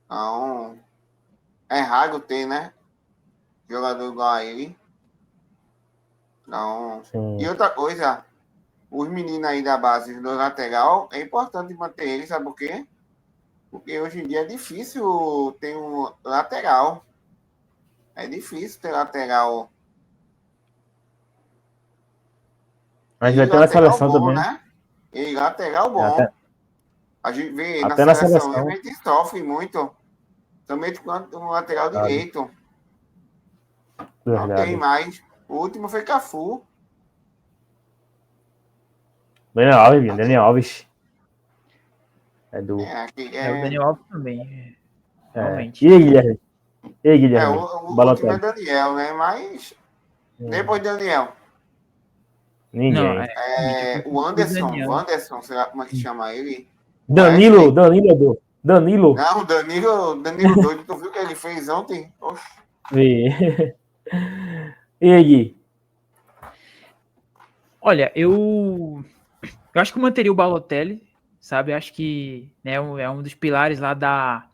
Então, é raro ter, né? Jogador igual a ele. Então, e Sim. outra coisa, os meninos aí da base do lateral, é importante manter eles, sabe por quê? Porque hoje em dia é difícil ter um lateral. É difícil ter lateral. Mas E vai ter na lateral seleção bom, também. né? E lateral É, bom. A gente vê na até na seleção, a seleção. gente sofre muito. Também quanto um lateral Verdade. direito. Não tem Verdade. mais. O último foi Cafu. Daniel Alves, Binho. Daniel Alves. É do. Aqui O Daniel Alves também, realmente. E aí, Guilherme? E aí, o, Guilherme? o time é Balotelli. Daniel, né? Mas depois de Daniel, Não, Ninguém. realmente, eu o concordo com o Anderson, Daniel. sei lá como é que chama ele. Danilo, Wesley. Danilo, Edu. Danilo. Não, Danilo doido, tu viu o que ele fez ontem? Oxe, Vê. E aí, Gui? Olha, eu acho que eu manteria o Balotelli, sabe? Eu acho que né, é um dos pilares lá da.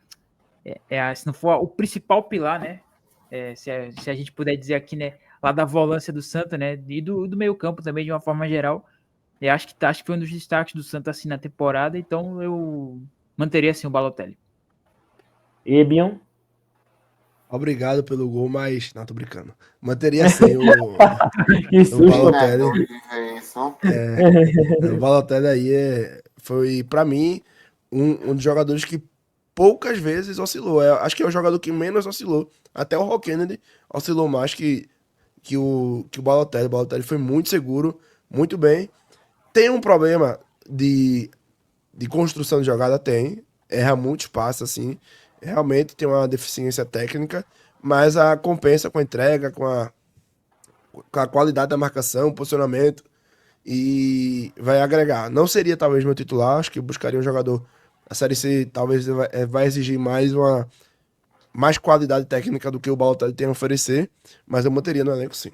Se não for o principal pilar, né? Se a gente puder dizer aqui, né? Lá da volância do Santa, né? E do meio-campo também, de uma forma geral. Eu acho que foi um dos destaques do Santa assim na temporada, então eu manteria assim o Balotelli. E aí, Binho? Obrigado pelo gol, mas. Não, tô brincando. Manteria sem Que o susto. é Balotelli. doido dizer isso. O Balotelli aí foi, pra mim, um dos jogadores que poucas vezes oscilou. Acho que é o jogador que menos oscilou. Até o Rock Kennedy oscilou mais que o Balotelli. O Balotelli foi muito seguro, muito bem. Tem um problema de construção de jogada, tem. Erra muito espaço, assim. Realmente tem uma deficiência técnica, mas a compensa com a entrega, com a qualidade da marcação, posicionamento e vai agregar. Não seria talvez meu titular, acho que eu buscaria um jogador. A Série C talvez vai exigir mais qualidade técnica do que o Balotelli tem a oferecer, mas eu manteria no elenco sim.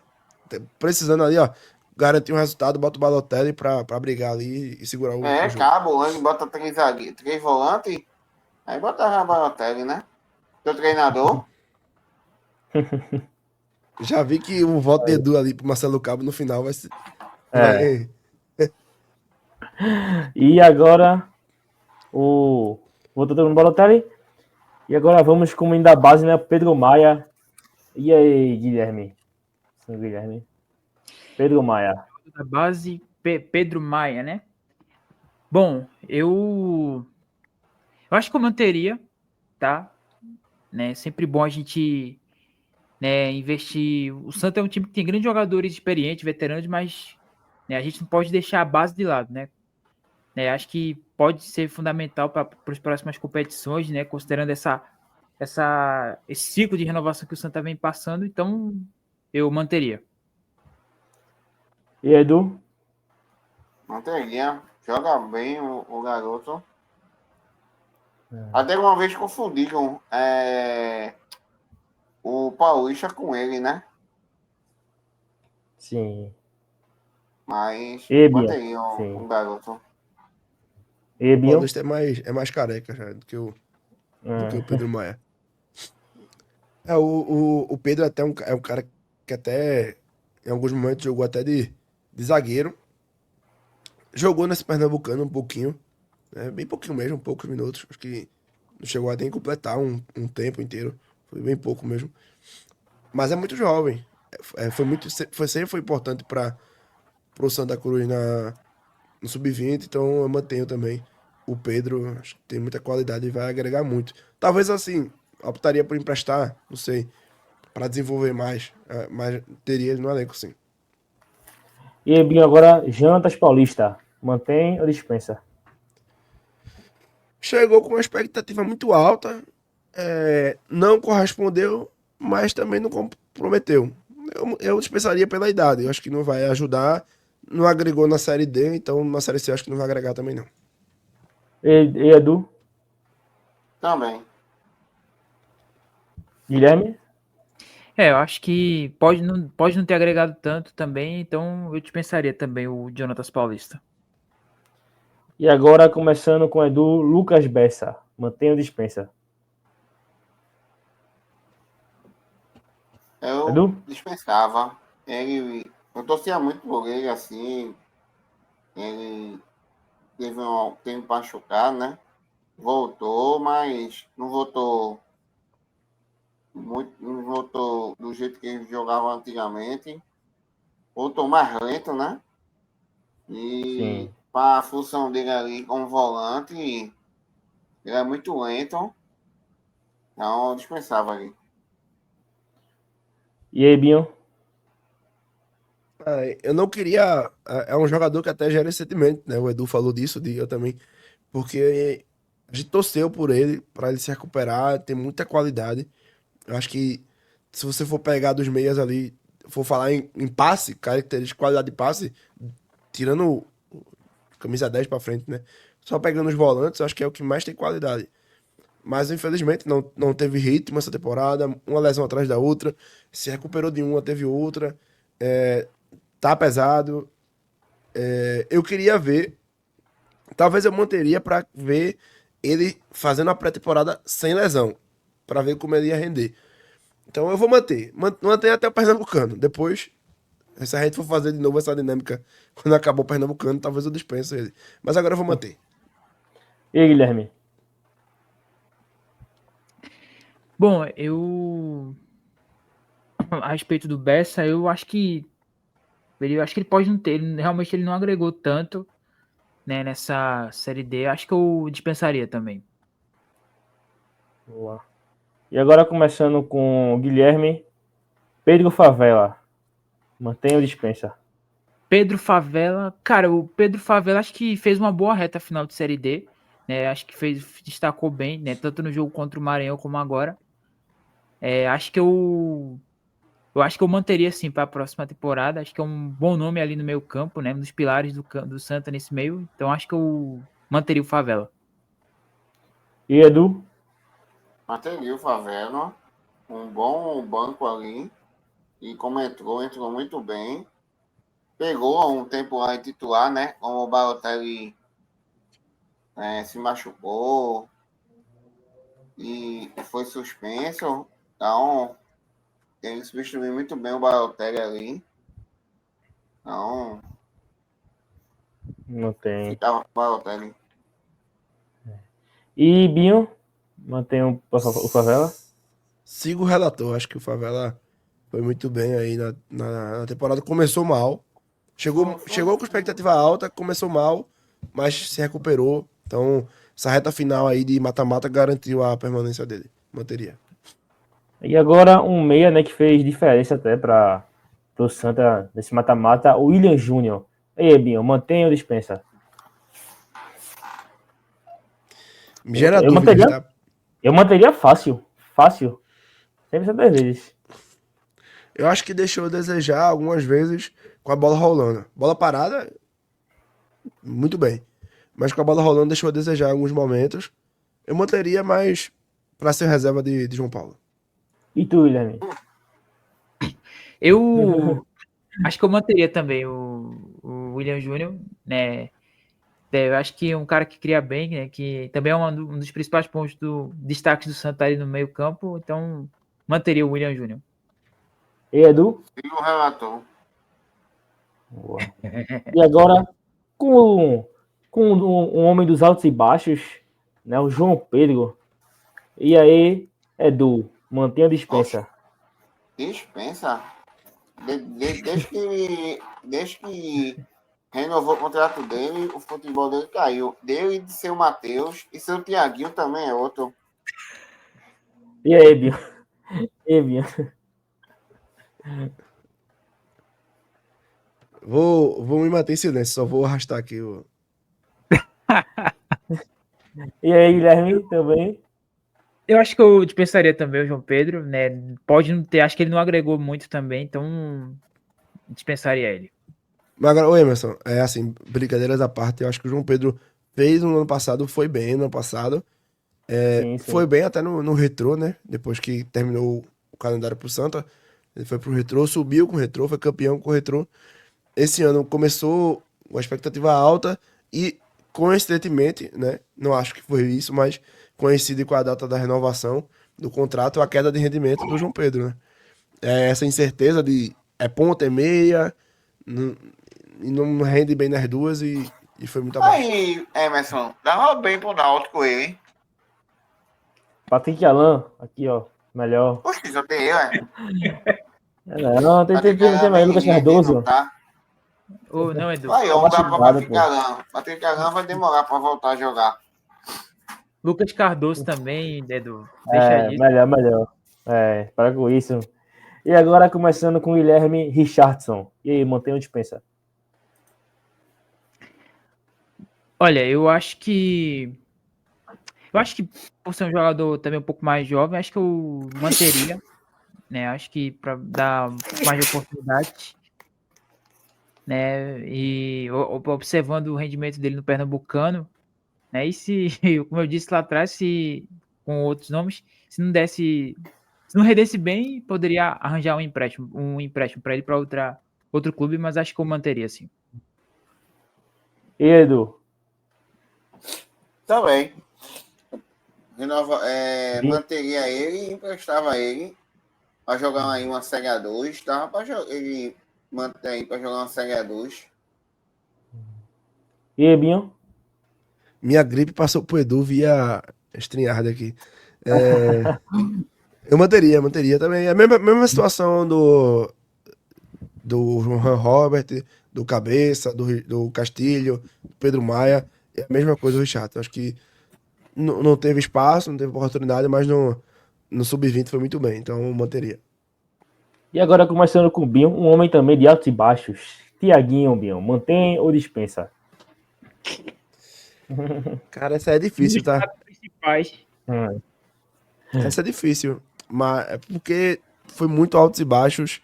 Precisando ali, ó, garantir um resultado, bota o Balotelli pra brigar ali e segurar o jogo. Cabo, ele bota três zagueiros, três volantes, aí bota a Balotelli, né? Teu treinador, Já vi que o voto de Edu ali pro Marcelo Cabo no final vai ser. É. Vai... E agora, o. Voltou no Balotelli. E agora vamos com o da base, né? Pedro Maia. E aí, Guilherme? Sim, Guilherme. Pedro Maia. Da base, Pedro Maia, né? Bom, eu acho que eu manteria, tá? Né? Sempre bom a gente né, investir. O Santa é um time que tem grandes jogadores experientes, veteranos, mas né, a gente não pode deixar a base de lado, né? Acho que pode ser fundamental para as próximas competições, né? Considerando esse ciclo de renovação que o Santa vem passando, então eu manteria. E Edu? não teria. Joga bem o garoto. Até uma vez confundiram o Paulista com ele, né? Sim. Mas E Binho? manteria o Sim. garoto. E O Binho? Paulista é mais careca já do que o Pedro Maia. O Pedro até é um cara que até em alguns momentos jogou até de zagueiro. Jogou nesse Pernambucano um pouquinho, né? Bem pouquinho mesmo, poucos minutos. Acho que não chegou a nem completar um tempo inteiro. Foi bem pouco mesmo. Mas é muito jovem. Sempre foi importante para o Santa Cruz no Sub-20, então eu mantenho também o Pedro. Acho que tem muita qualidade e vai agregar muito. Talvez assim, optaria por emprestar, não sei, para desenvolver mais. Mas teria ele no elenco, sim. E aí, Binho, agora Jantas Paulista. Mantém ou dispensa? Chegou com uma expectativa muito alta, não correspondeu, mas também não comprometeu. Eu dispensaria pela idade. Eu acho que não vai ajudar. Não agregou na Série D, então na Série C eu acho que não vai agregar também, não. E Edu? Também. Guilherme? Eu acho que pode não ter agregado tanto também, então eu dispensaria também o Jonatas Paulista. E agora, começando com Edu, Lucas Bessa. Mantém ou dispensa? Eu Edu? dispensava. Eu torcia muito por ele, assim. Ele teve um tempo para machucar, né? Voltou, mas não voltou do jeito que ele jogava antigamente. Voltou mais lento, né? E Sim. para a função dele ali como volante, ele é muito lento. Então eu dispensava ali. E aí, Binho? Eu não queria. É um jogador que até gera esse sentimento, né? O Edu falou disso, eu também. Porque a gente torceu por ele, pra ele se recuperar, tem muita qualidade. Eu acho que se você for pegar dos meias ali, for falar em passe, característica, qualidade de passe, tirando camisa 10 pra frente, né? Só pegando os volantes, eu acho que é o que mais tem qualidade. Mas infelizmente não teve ritmo essa temporada, uma lesão atrás da outra, se recuperou de uma, teve outra. Tá pesado. Eu queria ver, talvez eu manteria pra ver ele fazendo a pré-temporada sem lesão, pra ver como ele ia render. Então eu vou manter até o Pernambucano. Depois, se a gente for fazer de novo essa dinâmica quando acabar o Pernambucano, talvez eu dispense ele. Mas agora eu vou manter. E aí, Guilherme? Bom, eu a respeito do Bessa, eu acho que ele pode não ter, realmente ele não agregou tanto, né, nessa série D. Acho que eu dispensaria também. Boa. E agora começando com o Guilherme, Pedro Favela. Mantenha ou dispensa? Pedro Favela, cara, o Pedro Favela acho que fez uma boa reta final de série D, né? Acho que destacou bem, né? Tanto no jogo contra o Maranhão como agora. Acho que eu acho que eu manteria assim para a próxima temporada. Acho que é um bom nome ali no meio campo, né? Um dos pilares do Santa nesse meio. Então acho que eu manteria o Favela. E Edu? Manteria o Favela, um bom banco ali. E como entrou muito bem. Pegou um tempo lá em titular, né? Como o Balotelli se machucou e foi suspenso. Então, ele substituiu muito bem o Balotelli ali. Então, Não tem. ficava com o Balotelli. E Binho? Mantenha o Favela? Sigo o relator, acho que o Favela foi muito bem aí na temporada. Começou mal. Chegou com expectativa alta, começou mal, mas se recuperou. Então, essa reta final aí de mata-mata garantiu a permanência dele. Manteria. E agora um meia, né, que fez diferença até para o Santa nesse mata-mata, o William Júnior. E aí, Binho, mantenha ou dispensa? Me gera Eu dúvidas, manteria, tá? eu manteria fácil. Fácil. Sempre 2 vezes. Eu acho que deixou a desejar algumas vezes com a bola rolando. Bola parada, muito bem. Mas com a bola rolando deixou a desejar em alguns momentos. Eu manteria, mas para ser reserva de João Paulo. E tu, Guilherme? Eu acho que eu manteria também o William Júnior, né? Eu acho que é um cara que cria bem, né? Que também é um dos principais pontos do destaque do Santa ali no meio campo. Então, manteria o William Júnior. E Edu? E o relator. Boa. E agora, com um homem dos altos e baixos, né, o João Pedro. E aí, Edu, mantenha a dispensa. Dispensa. Desde que renovou o contrato dele, o futebol dele caiu. Dele e de seu Matheus. E seu Tiaguinho também é outro. E aí, Binho? E aí, Binho? Vou me manter em silêncio, só vou arrastar aqui o. E aí, Guilherme, também? Eu acho que eu dispensaria também o João Pedro, né? Pode não ter, acho que ele não agregou muito também, então dispensaria ele. Mas agora, ô Emerson, é assim, brincadeiras à parte, eu acho que o João Pedro fez no ano passado, foi bem no ano passado. Sim, sim. Foi bem até no Retrô, né? Depois que terminou o calendário pro Santa, ele foi pro Retrô, subiu com o Retrô, foi campeão com o Retrô. Esse ano começou com a expectativa alta e, coincidentemente, né? Não acho que foi isso, mas coincide com a data da renovação do contrato, a queda de rendimento do João Pedro, né? Essa incerteza de é ponta, é meia, e não rende bem nas duas e foi muito abaixo. Aí, Emerson, dava bem pro Náutico ele, hein? Patrick Alan, aqui, ó. Melhor. Poxa, só tem ele, Não, tem mais Lucas Cardoso. Tá? Ou não, Edu? Vai, Tá vamos dar pra machucado, Patrick pô. Alan. Patrick Alan vai demorar pra voltar a jogar. Lucas Cardoso também, Edu. Deixa disso. Melhor. Para com isso. E agora começando com o Guilherme Richardson. E aí, mantém ou dispensa? Olha, eu acho que por ser um jogador também um pouco mais jovem, acho que eu manteria, né? Acho que para dar um pouco mais de oportunidade, né? E observando o rendimento dele no Pernambucano, né? E se, como eu disse lá atrás, se com outros nomes, se não rendesse bem, poderia arranjar um empréstimo para ele para outro clube, mas acho que eu manteria assim. E Edu? Também. Sim. Manteria ele e emprestava ele para jogar aí uma Série A2. Dava para ele manter aí para jogar uma Série A2. E aí, Binho? Minha gripe passou pro Edu via StreamYard aqui. Eu manteria também. É a mesma situação do Johan Robert, do Cabeça, do Castilho, do Pedro Maia. É a mesma coisa do Richard. Eu acho que não teve espaço, não teve oportunidade, mas no Sub-20 foi muito bem. Então eu manteria. E agora começando com o Binho, um homem também de altos e baixos. Tiaguinho, Binho, mantém ou dispensa? Cara, essa é difícil, Os tá? pratos principais. Essa é difícil. Mas é porque foi muito altos e baixos.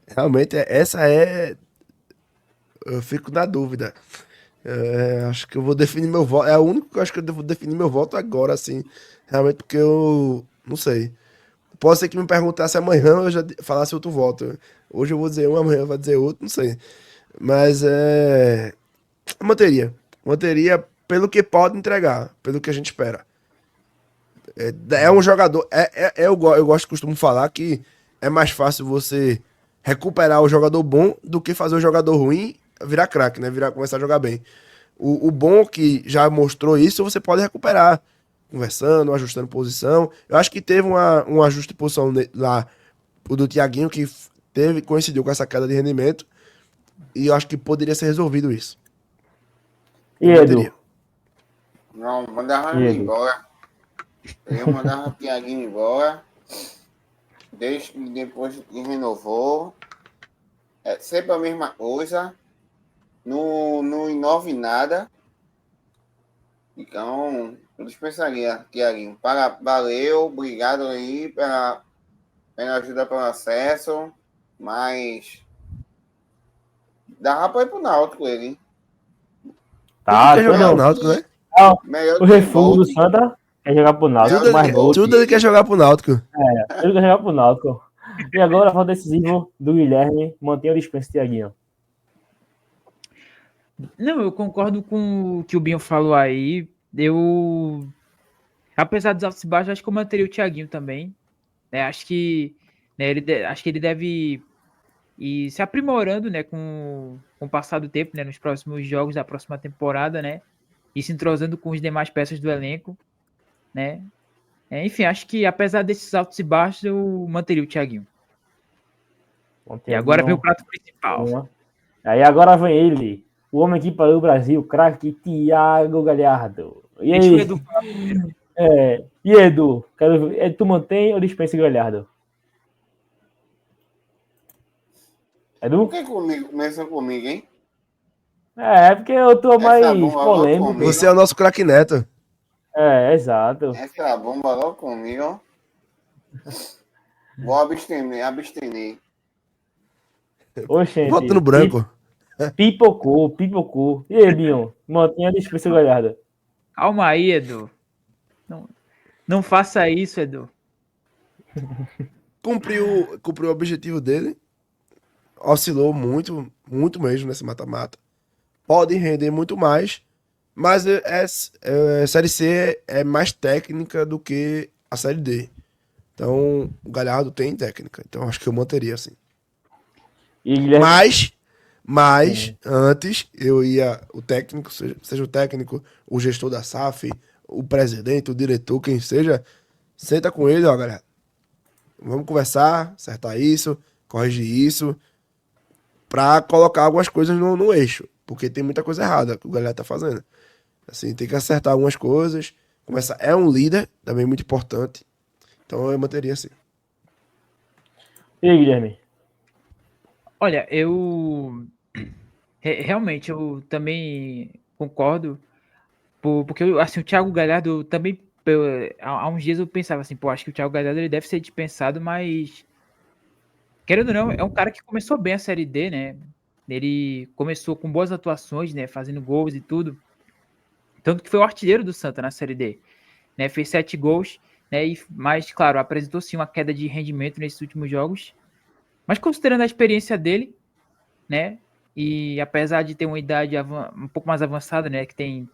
Realmente, essa é. Eu fico na dúvida. Acho que eu vou definir meu voto. É o único que eu acho que eu devo definir meu voto agora, assim. Realmente, porque eu não sei. Pode ser que me perguntasse amanhã eu já falasse outro voto. Hoje eu vou dizer um, amanhã vai dizer outro, não sei. Mas manteria. Manteria pelo que pode entregar, pelo que a gente espera. É um jogador. Eu gosto, costumo falar que é mais fácil você recuperar o jogador bom do que fazer o jogador ruim virar craque, né? Começar a jogar bem. O bom que já mostrou isso, você pode recuperar. Conversando, ajustando posição. Eu acho que teve um ajuste de posição lá, o do Thiaguinho, que coincidiu com essa queda de rendimento. E eu acho que poderia ser resolvido isso. E Eu Edu? manteria. Não, mandava E ele Edu? embora. Eu mandava o Thiaguinho embora. Desde que depois que renovou. É sempre a mesma coisa. Não inove nada. Então, eu dispensaria, Thiaguinho. Valeu, obrigado aí pela ajuda pelo acesso. Mas dava pra ir pro Náutico ele, hein? Tudo Tá, quer jogar no todo. Náutico, né? Melhor O que refúgio do Bolt. Santa quer jogar pro Náutico, Tudo mais ele- Bolt. Tudo ele quer jogar pro Náutico. Ele quer jogar pro Náutico. E agora, voto decisivo do Guilherme, mantém ou dispensa Tiaguinho? Não, eu concordo com o que o Binho falou aí. Apesar dos altos e baixos, acho que eu manteria o Thiaguinho também. Né? Acho que, né, acho que ele deve ir se aprimorando, né, com o passar do tempo, né, nos próximos jogos da próxima temporada, né, e se entrosando com as demais peças do elenco, né. Enfim, acho que apesar desses altos e baixos, eu manteria o Thiaguinho. E agora vem o prato principal. Aí agora vem ele, o homem que parou o Brasil, craque Thiago Galhardo. E Deixa o aí? Edu falar primeiro. E Edu? Tu mantém ou dispensa o Galhardo? Por Edu? que começou comigo, hein? É porque eu tô Essa mais bomba logo polêmico. comigo. Você é o nosso craque Neto. Exato. Essa bomba logo comigo. Vou abster. Oxente. Voto no branco. Pipocou. E aí, Binho? Mantém ou dispensa o Galhardo? Calma aí, Edu. Não faça isso, Edu. Cumpriu o objetivo dele. Oscilou muito, muito mesmo nesse mata-mata. Pode render muito mais, mas a Série C é mais técnica do que a Série D. Então, o Galhardo tem técnica. Então, acho que eu manteria assim. E Guilherme? Mas antes, eu ia... O técnico, seja o técnico, o gestor da SAF, o presidente, o diretor, quem seja, senta com ele, ó, galera. Vamos conversar, acertar isso, corrigir isso, pra colocar algumas coisas no eixo. Porque tem muita coisa errada que o galera tá fazendo. Assim, tem que acertar algumas coisas. Começar. É um líder, também muito importante. Então eu manteria assim. E aí, Guilherme? Olha, realmente eu também concordo, porque assim, o Thiago Galhardo também, há uns dias eu pensava assim, pô, acho que o Thiago Galhardo ele deve ser dispensado, mas querendo ou não, é um cara que começou bem a Série D, né? Ele começou com boas atuações, né? Fazendo gols e tudo. Tanto que foi o artilheiro do Santa na Série D, né? Fez 7 gols, né? Mas, claro, apresentou sim uma queda de rendimento nesses últimos jogos. Mas considerando a experiência dele, né? E apesar de ter uma idade um pouco mais avançada, né? Que tem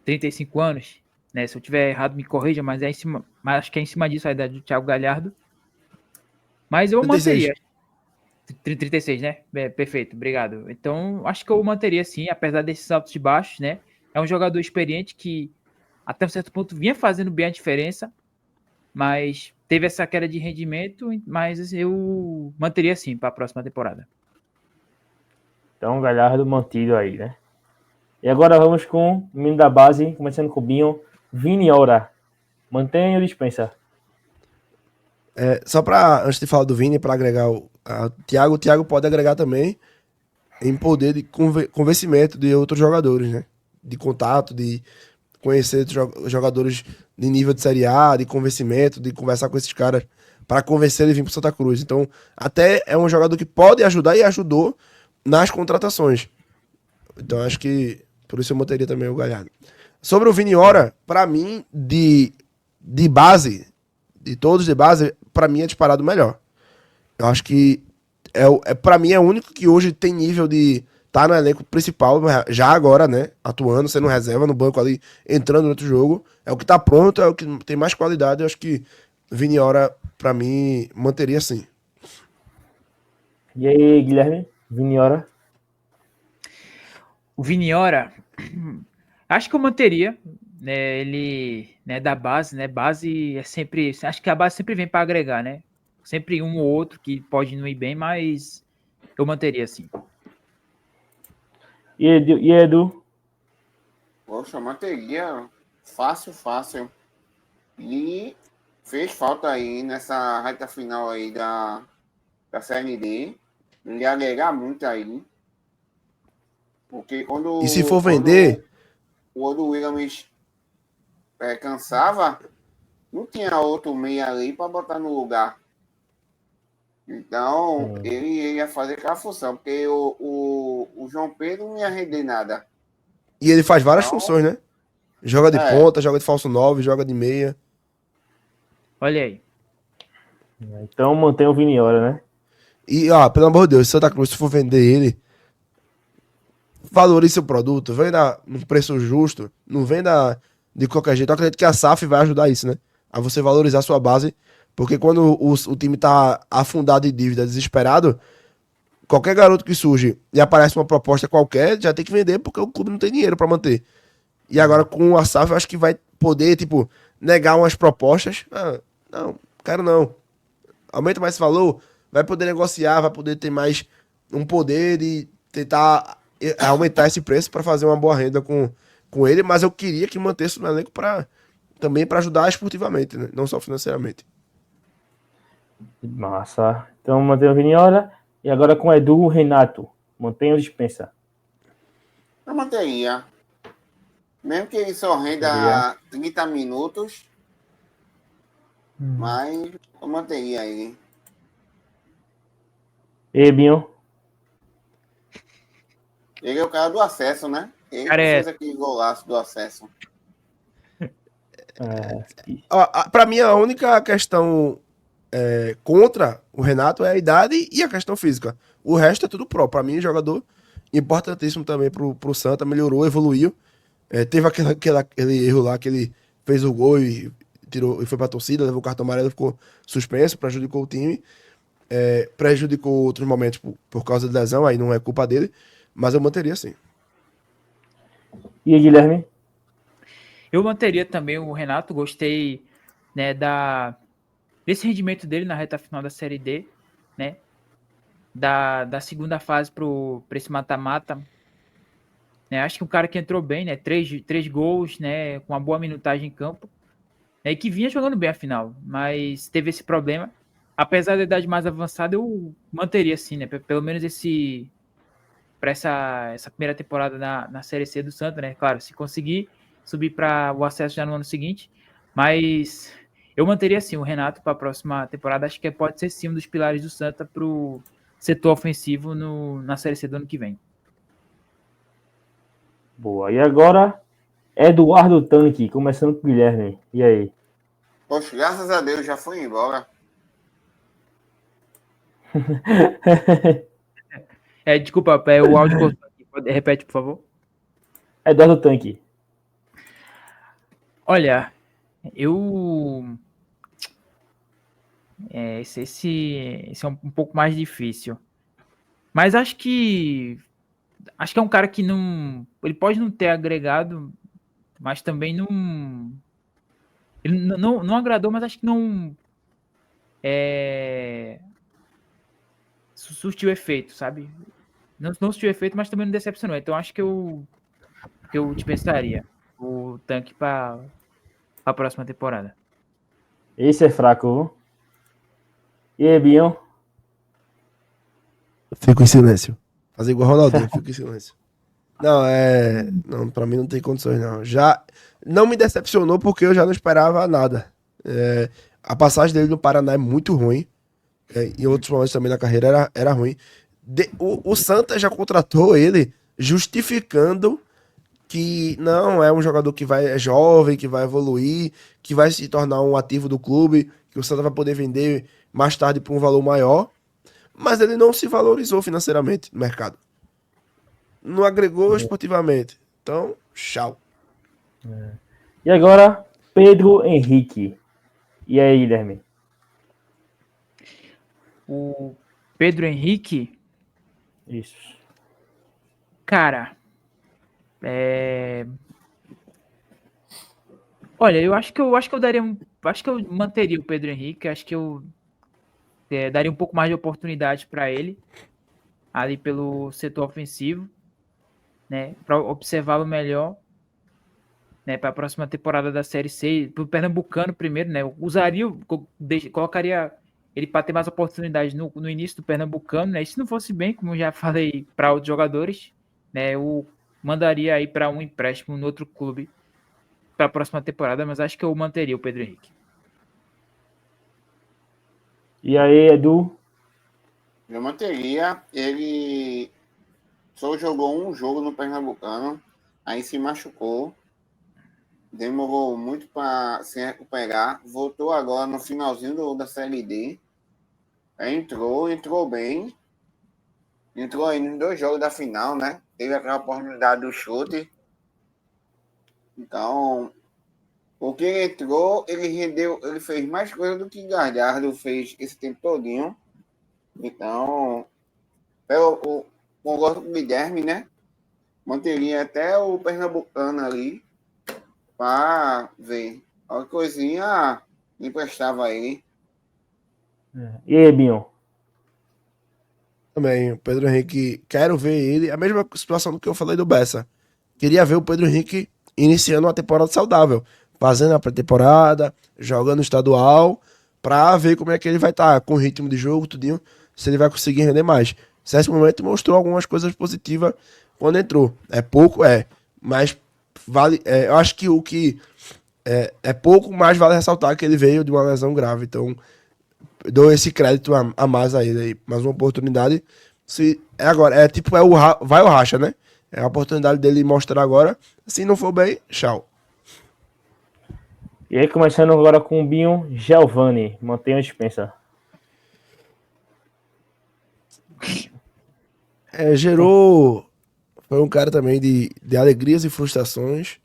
35 anos, né? Se eu tiver errado, me corrija, mas mas acho que é em cima disso a idade do Thiago Galhardo. Mas eu 36. manteria. 36, né? Perfeito, obrigado. Então, acho que eu manteria sim, apesar desses altos e baixos, né? É um jogador experiente que, até um certo ponto, vinha fazendo bem a diferença, mas teve essa queda de rendimento, mas eu manteria sim para a próxima temporada. Então, Galhardo mantido aí, né? E agora vamos com o menino da base, começando com o Binho, Vini Ora. Mantém ou dispensa? Só pra, antes de falar do Vini, para agregar o Thiago pode agregar também em poder de convencimento de outros jogadores, né? De contato, de conhecer jogadores de nível de Série A, de convencimento, de conversar com esses caras para convencer ele a vir pro Santa Cruz. Então, até é um jogador que pode ajudar e ajudou nas contratações. Então, acho que por isso eu manteria também o Galhardo. Sobre o Vini Ora, pra mim, de base, de todos de base, pra mim é disparado o melhor. Eu acho que para mim é o único que hoje tem nível de tá no elenco principal, já agora, né? Atuando, sendo reserva no banco ali, entrando no outro jogo. É o que tá pronto, é o que tem mais qualidade. Eu acho que Vini Ora, pra mim, manteria assim. E aí, Guilherme? Vini Ora? O Viniora, acho que eu manteria, né? Ele, né, da base, né? Base é sempre, acho que a base sempre vem para agregar, né? Sempre um ou outro que pode não ir bem, mas eu manteria assim. E Edu? Poxa, manteria fácil, fácil. E fez falta aí nessa reta final aí da Série D. Ele ia agregar muito aí. Porque E se for quando vender, o Odo Williams cansava, não tinha outro meia ali para botar no lugar. Então, ele ia fazer aquela função, porque o João Pedro não ia render nada. e ele faz várias Então, funções, né? Joga de é, ponta, joga de falso 9, joga de meia. Olha aí. Então mantém o Vini Ora, né? E, pelo amor de Deus, Santa Cruz, se for vender ele, valorize seu produto, venda num preço justo, não venda de qualquer jeito. Eu acredito que a SAF vai ajudar isso, né? A você valorizar sua base, porque quando o time tá afundado em dívida, desesperado, qualquer garoto que surge e aparece uma proposta qualquer, já tem que vender porque o clube não tem dinheiro pra manter. E agora com a SAF, eu acho que vai poder, tipo, negar umas propostas. Não, quero não. Aumenta mais esse valor, vai poder negociar, vai poder ter mais um poder de tentar aumentar esse preço para fazer uma boa renda com ele, mas eu queria que mantesse no elenco também para ajudar esportivamente, né? Não só financeiramente. Massa. Então mantém o Vini Ora. E agora com o Edu Renato. Mantém ou dispensa? eu manteria. Mesmo que ele só renda Manteria. 30 minutos, mas eu manteria ele. E Binho? Ele é o cara do acesso, né? Ele Cara, que fez aquele golaço do acesso. Para mim, a única questão contra o Renato é a idade e a questão física. O resto é tudo pró. Para mim, jogador importantíssimo também pro Santa, melhorou, evoluiu. Teve aquele erro lá que ele fez o gol e tirou e foi pra torcida, levou o cartão amarelo, ficou suspenso, prejudicou o time. Prejudicou outros momentos por causa de lesão, aí não é culpa dele, mas eu manteria sim. E aí, Guilherme? eu manteria também o Renato, gostei, né, desse rendimento dele na reta final da Série D, né? Da segunda fase para esse mata-mata. Né? Acho que um cara que entrou bem, né? Três gols, né? Com uma boa minutagem em campo. né, que vinha jogando bem a final, mas teve esse problema. Apesar da idade mais avançada, eu manteria assim, né? Pelo menos para essa primeira temporada na Série C do Santa, né? Claro, se conseguir subir para o acesso já no ano seguinte, mas eu manteria assim o Renato para a próxima temporada. Acho que pode ser sim um dos pilares do Santa para o setor ofensivo na Série C do ano que vem. Boa. E agora, Eduardo Tanque, começando com o Guilherme. E aí? Poxa, graças a Deus já foi embora. Desculpa, o áudio cortou aqui. Repete, por favor. Eduardo Tanque. Olha, eu. Esse é um pouco mais difícil. Mas acho que é um cara que não. Ele pode não ter agregado, mas também não. Ele não agradou, mas acho que não. Surtiu efeito, sabe? Não surtiu efeito, mas também não decepcionou. Então acho que eu dispensaria o Tanque para a próxima temporada. Esse é fraco, viu? E aí, Binho? Fico em silêncio. Fazer igual o Ronaldinho, fico em silêncio. Não, pra mim não tem condições, não. Já não me decepcionou porque eu já não esperava nada. A passagem dele no Paraná é muito ruim. Em outros momentos também na carreira era ruim. O Santa já contratou ele justificando que não é um jogador que é jovem, que vai evoluir, que vai se tornar um ativo do clube, que o Santa vai poder vender mais tarde por um valor maior. Mas ele não se valorizou financeiramente no mercado. Não agregou esportivamente. Então, tchau. E agora, Pedro Henrique. E aí, Guilherme? O Pedro Henrique, Isso. cara, olha, eu acho que eu daria acho que eu manteria o Pedro Henrique, acho que eu daria um pouco mais de oportunidade para ele ali pelo setor ofensivo, né, para observá-lo melhor, né, para a próxima temporada da Série C, pro Pernambucano primeiro, né, eu colocaria ele para ter mais oportunidades no início do Pernambucano, né, e se não fosse bem, como eu já falei para outros jogadores, né, eu mandaria aí para um empréstimo no outro clube para a próxima temporada, mas acho que eu manteria o Pedro Henrique. E aí, Edu? Eu manteria. Ele só jogou um jogo no Pernambucano, aí se machucou. Demorou muito para se recuperar. Voltou agora no finalzinho da Série D. Entrou bem. Entrou aí nos 2 jogos da final, né? Teve aquela oportunidade do chute. Então, o que ele entrou, ele rendeu, ele fez mais coisa do que Galhardo fez esse tempo todinho. Então, eu gosto do Guilherme, né? Manteria até o Pernambucano ali para ver. A coisinha emprestava ele. E aí, Binho? Também, o Pedro Henrique, quero ver ele. A mesma situação do que eu falei do Bessa. Queria ver o Pedro Henrique iniciando uma temporada saudável, fazendo a pré-temporada, jogando estadual, pra ver como é que ele vai estar com o ritmo de jogo, tudinho, se ele vai conseguir render mais. Nesse momento mostrou algumas coisas positivas quando entrou. É pouco, mas vale. Eu acho que o que é pouco, mas vale ressaltar que ele veio de uma lesão grave. Então, dou esse crédito a mais a ele aí. Mais uma oportunidade. Se é agora, vai o racha, né? É a oportunidade dele mostrar agora. Se não for bem, tchau. E aí, começando agora com o Binho, Giovanni. Mantenha a dispensa. Gerou. Foi um cara também de alegrias e frustrações.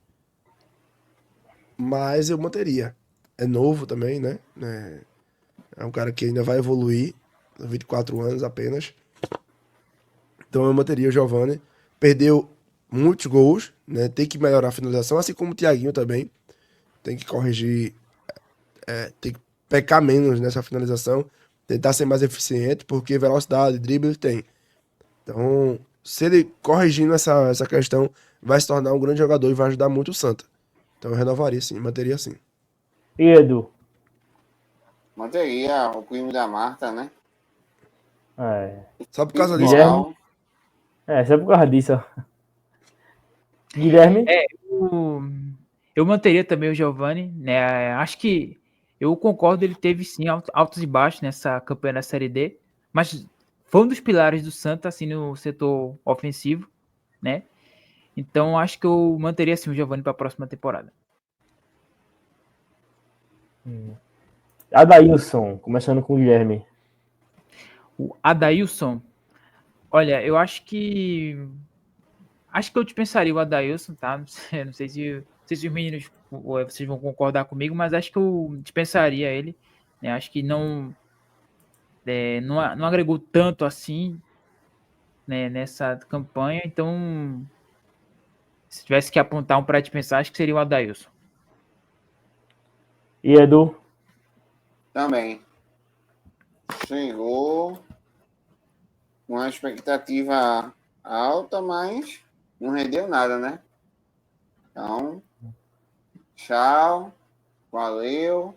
Mas eu manteria. É novo também, né? É um cara que ainda vai evoluir. 24 anos apenas. Então eu manteria o Giovanni. Perdeu muitos gols, né? Tem que melhorar a finalização, assim como o Thiaguinho também. Tem que corrigir, tem que pecar menos nessa finalização, tentar ser mais eficiente, porque velocidade, drible ele tem. Então, se ele corrigindo essa questão, vai se tornar um grande jogador e vai ajudar muito o Santa. Então eu renovaria sim, manteria sim. E Edu? Manteria o primo da Marta, né? É, Só por causa disso. Guilherme? Igual. Só por causa disso, ó. Guilherme? Eu manteria também o Giovani, né? Acho que eu concordo, ele teve sim altos e baixos nessa campanha da Série D, mas foi um dos pilares do Santa, assim, no setor ofensivo, né? Então acho que eu manteria assim o Giovani para a próxima temporada. Adailson, começando com o Guilherme. O Adailson, olha, eu acho que eu dispensaria o Adailson, tá? Não sei se os meninos vocês vão concordar comigo, mas acho que eu dispensaria ele, né? Acho que não agregou tanto assim, né, nessa campanha, então se tivesse que apontar um para dispensar, acho que seria o Adailson. E Edu? Também. Chegou com uma expectativa alta, mas não rendeu nada, né? Então, tchau. Valeu.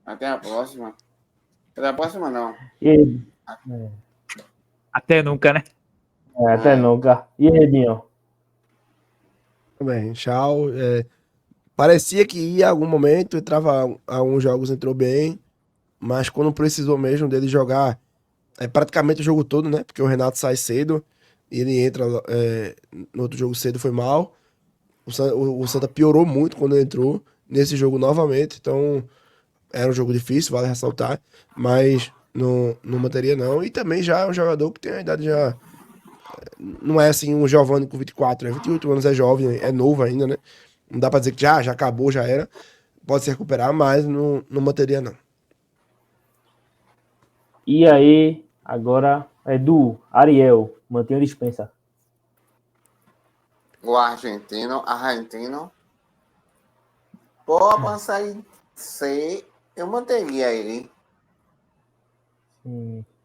Até a próxima. Até a próxima, não. E Edu? Até nunca, né? Até nunca. E Edinho? Também, tchau. Parecia que ia em algum momento, entrava alguns jogos, entrou bem, mas quando precisou mesmo dele jogar praticamente o jogo todo, né? Porque o Renato sai cedo e ele entra no outro jogo cedo, foi mal. O Santa piorou muito quando ele entrou nesse jogo novamente, então era um jogo difícil, vale ressaltar, mas não manteria não. E também já é um jogador que tem a idade já. Não é assim um Giovani com 24, 28 anos, é jovem, é novo ainda, né? Não dá pra dizer que já acabou, já era. Pode se recuperar, mas não manteria não. E aí, agora, Edu, Ariel, mantenha dispensa. O argentino. Pô, pra sair C, eu manteria ele.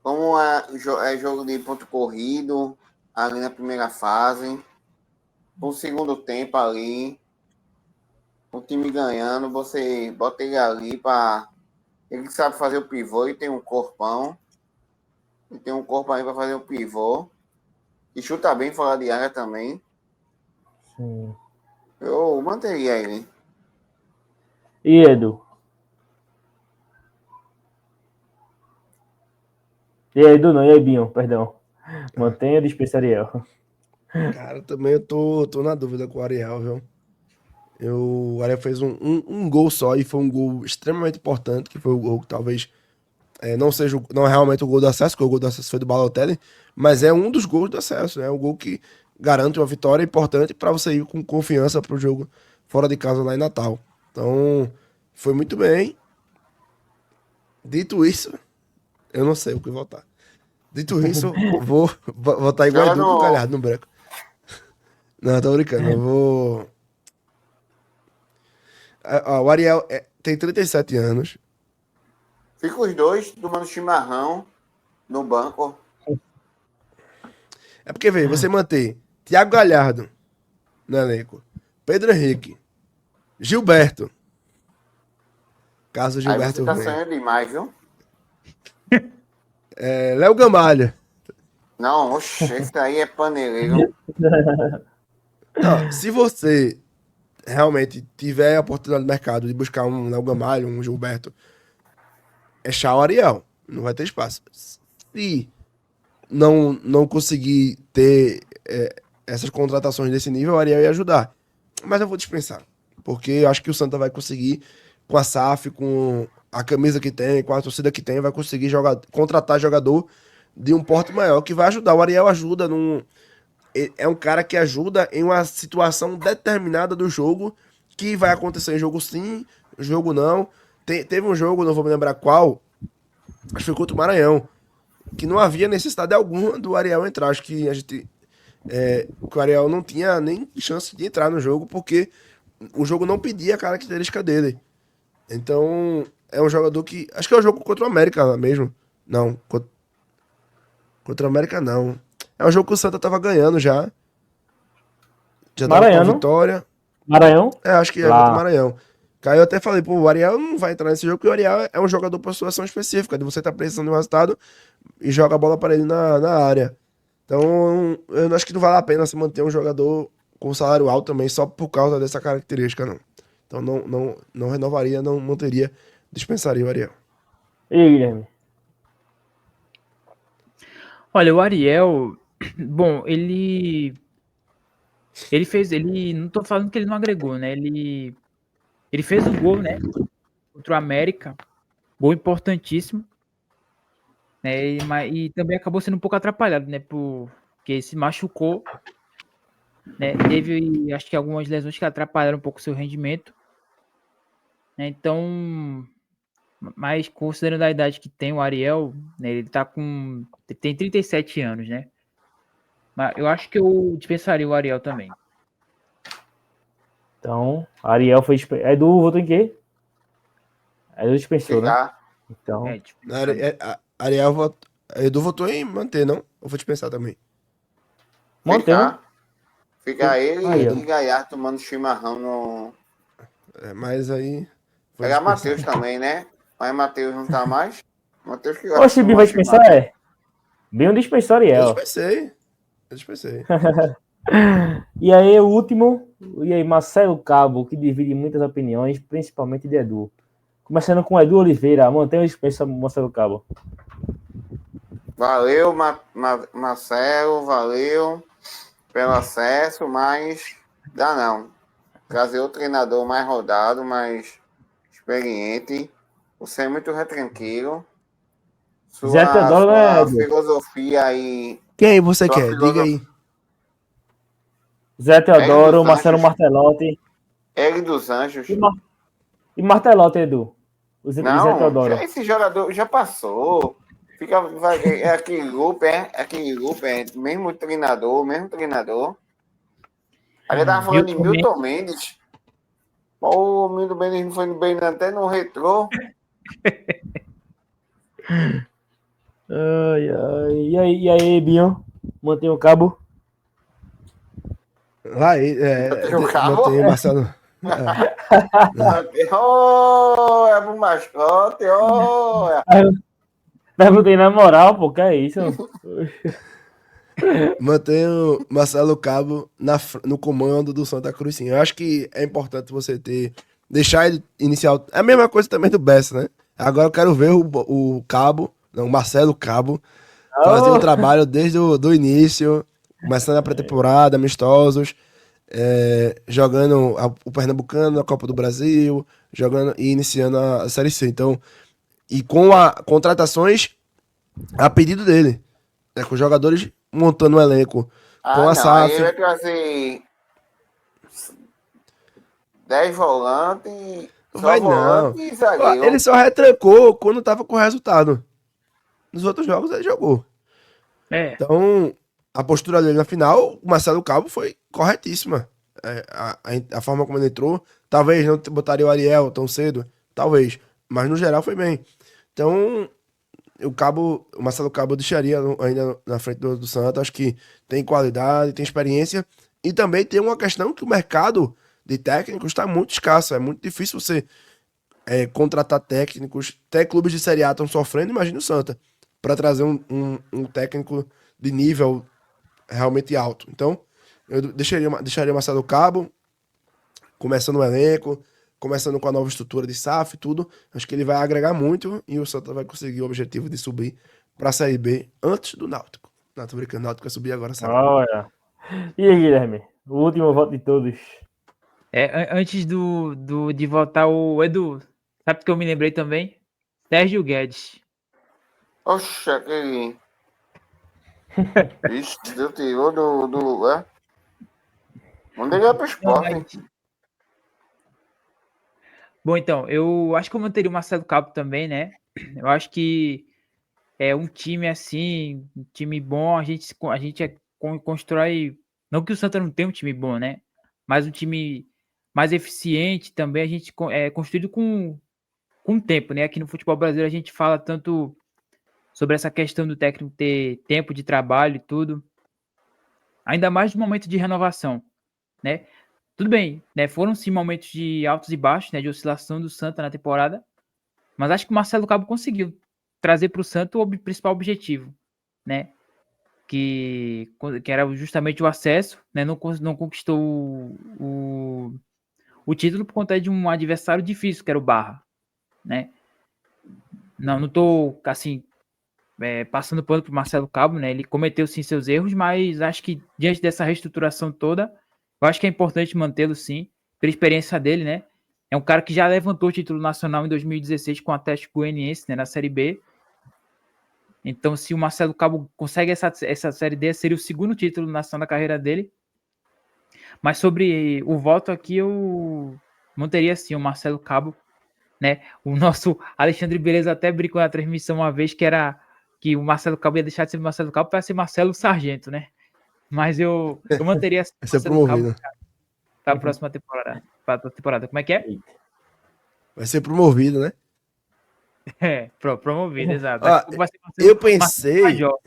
Como é jogo de ponto corrido, ali na primeira fase, no segundo tempo ali, o time ganhando, você bota ele ali para. Ele sabe fazer o pivô e tem um corpão. E tem um corpo aí para fazer o pivô. E chuta bem fora de área também. Sim. Eu manteria ele. E Edu? E Edu não, e Ebinho, perdão. Mantenha dispensa Ariel. Cara, também eu tô na dúvida com o Ariel, viu? O Ariel fez um gol só e foi um gol extremamente importante, que foi o gol que talvez não seja, não é realmente o gol do acesso, porque o gol do acesso foi do Balotelli, mas é um dos gols do acesso, né? É um gol que garante uma vitória importante para você ir com confiança pro jogo fora de casa lá em Natal. Então, foi muito bem. Dito isso, eu não sei o que votar. Dito isso, vou votar igual Joga Edu com o no- Galhardo no branco. Não, tô brincando, eu vou. O Ariel tem 37 anos. Fica os dois tomando chimarrão no banco. É porque, veio, você manter Thiago Galhardo no elenco, Pedro Henrique, Gilberto, caso o Aí você Gilberto tá venha, sonhando demais, viu? Léo Gamalho. Não, oxe, esse aí é paneleiro. Não, se você realmente tiver a oportunidade do mercado de buscar um Léo Gamalho, um Gilberto, é Chá Ariel. Não vai ter espaço. Se não conseguir ter essas contratações desse nível, o Ariel ia ajudar. Mas eu vou dispensar. Porque eu acho que o Santa vai conseguir, com a SAF, com a camisa que tem, com a torcida que tem, vai conseguir contratar jogador de um porte maior que vai ajudar. O Ariel ajuda num. É um cara que ajuda em uma situação determinada do jogo, que vai acontecer em jogo sim, jogo não. Teve um jogo, não vou me lembrar qual, acho que foi contra o Maranhão, que não havia necessidade alguma do Ariel entrar. Acho que que o Ariel não tinha nem chance de entrar no jogo, porque o jogo não pedia a característica dele. Então, é um jogador que. Acho que é o jogo contra o América mesmo. Não, contra o América não. É um jogo que o Santa tava ganhando já. Já tava com a Maranhão, não? vitória. Maranhão? Acho que é contra o Lá. Maranhão. Aí eu até falei, pô, o Ariel não vai entrar nesse jogo, porque o Ariel é um jogador para situação específica, de você tá precisando de um resultado e joga a bola para ele na área. Então, eu acho que não vale a pena se manter um jogador com salário alto também, só por causa dessa característica, não. Então, não renovaria, não manteria, dispensaria o Ariel. E aí, Guilherme? Olha, o Ariel, bom, não tô falando que ele não agregou, né? Ele fez o gol, né? Contra o América, gol importantíssimo, né? E também acabou sendo um pouco atrapalhado, né? Porque se machucou, né? Teve, acho que algumas lesões que atrapalharam um pouco o seu rendimento, né? Então, mas considerando a idade que tem o Ariel, né? Ele tem 37 anos, né? Mas eu acho que eu dispensaria o Ariel também. Então, Ariel foi dispensado. Edu votou em quê? Edu dispensou, né? Ficar. Então, Dispensado. Ariel Edu votou em manter, não? Eu vou te pensar também. mantém, né? Ficar. Ficar ele Aí, ó. e Gaiar tomando chimarrão no. Mas aí. Foi Pegar dispensado. Matheus também, né? Mas Matheus não tá mais. Matheus que gosta de Oxe, Bi tomar vai um dispensar? chimarrão. É. Bem um dispensou Eu Ariel. dispensei. Eu dispensei. E aí, o último. E aí, Marcelo Cabo, que divide muitas opiniões, principalmente de Edu. Começando com Edu Oliveira. Mantém ou dispensa Marcelo Cabo? Valeu, Marcelo, valeu pelo acesso, mas dá não. Trazer o treinador mais rodado, mais experiente. Você é muito retranquilo. Zé Teodoro, né, Sua Edu? filosofia aí. Quem você Sua quer? Diga aí. Zé Ele Teodoro, dos Marcelo Anjos. Martelotti. Ele dos Anjos. E Martelotti, Edu. O Zé Não, Teodoro. esse jogador já passou. É aquele grupo, mesmo treinador, mesmo treinador. Aí eu tava falando de Milton Mendes. Milton Mendes. O Milton Mendes não foi bem até no retrô. Ai, ai. E aí, Binho? Mantém o cabo? Vai, Tem o cabo. mantém Marcelo. É pro mascote, olha. Perguntei na moral, pô, que é isso? Mantenho Marcelo Cabo no comando do Santa Cruz, sim. Eu acho que é importante você deixar ele iniciar. É a mesma coisa também do Bessa, né? Agora eu quero ver o Cabo, não, o Marcelo Cabo, fazer o Oh, trabalho desde o do início, começando a pré-temporada, amistosos, jogando o Pernambucano na Copa do Brasil, jogando e iniciando a Série C. Então, e com contratações a pedido dele, né, com os jogadores montando um elenco com Ah, a não. Aí ele vai SAF. trazer 10 volantes, só Vai não. volante e Ó, ele zagueiro. só retrancou quando tava com resultado. Nos outros jogos ele jogou. É, Então, a postura dele na final, o Marcelo Cabo foi corretíssima. A forma como ele entrou, talvez não botaria o Ariel tão cedo, talvez, mas no geral foi bem. Então, o Marcelo Cabo eu deixaria ainda na frente do Santos. Acho que tem qualidade, tem experiência e também tem uma questão que o mercado de técnicos está muito escasso. É muito difícil você contratar técnicos. Até clubes de Série A estão sofrendo, imagina o Santa, para trazer um técnico de nível realmente alto. Então, eu deixaria o Marcelo Cabo, começando o elenco, começando com a nova estrutura de SAF e tudo. Acho que ele vai agregar muito e o Santa vai conseguir o objetivo de subir para a Série B antes do Náutico. Não, tô brincando, o Náutico vai subir agora, sabe? olha. E aí, Guilherme? O último voto de todos. antes de votar o Edu, sabe o que eu me lembrei também? Sérgio Guedes. Oxe, aquele. Ixi, Deus tirou do lugar. Onde ele vai pro Não, esporte? Bom, então, eu acho que eu manteria o Marcelo Cabo também, né? Eu acho que é um time assim, um time bom, a gente constrói. Não que o Santa não tenha um time bom, né? Mas um time mais eficiente também a gente é construído com o tempo, né? Aqui no futebol brasileiro a gente fala tanto sobre essa questão do técnico ter tempo de trabalho e tudo, ainda mais no momento de renovação, né? tudo bem, né? Foram sim momentos de altos e baixos, né? De oscilação do Santa na temporada. Mas acho que o Marcelo Cabo conseguiu trazer para o Santa o principal objetivo, né? Que era justamente o acesso, né? Não conquistou o título por conta de um adversário difícil, que era o Barra, né? Não tô, assim, passando pano pro Marcelo Cabo, né? Ele cometeu sim seus erros, mas acho que diante dessa reestruturação toda, eu acho que é importante mantê-lo sim, pela experiência dele, né? É um cara que já levantou o título nacional em 2016 com o Atlético Goianiense, né, na Série B. Então, se o Marcelo Cabo consegue essa Série D, seria o segundo título nacional da carreira dele. Mas sobre o voto aqui, eu manteria sim o Marcelo Cabo, né? O nosso Alexandre Beleza até brincou na transmissão uma vez que o Marcelo Cabo ia deixar de ser Marcelo Cabo para ser Marcelo Sargento, né? Mas eu manteria Vai ser Marcelo Cabo promovido. para a próxima temporada. Como é que é? Vai ser promovido, né? Promovido, exato. Ó, Daqui a pouco vai ser Marcelo, eu Marcelo pensei. Major.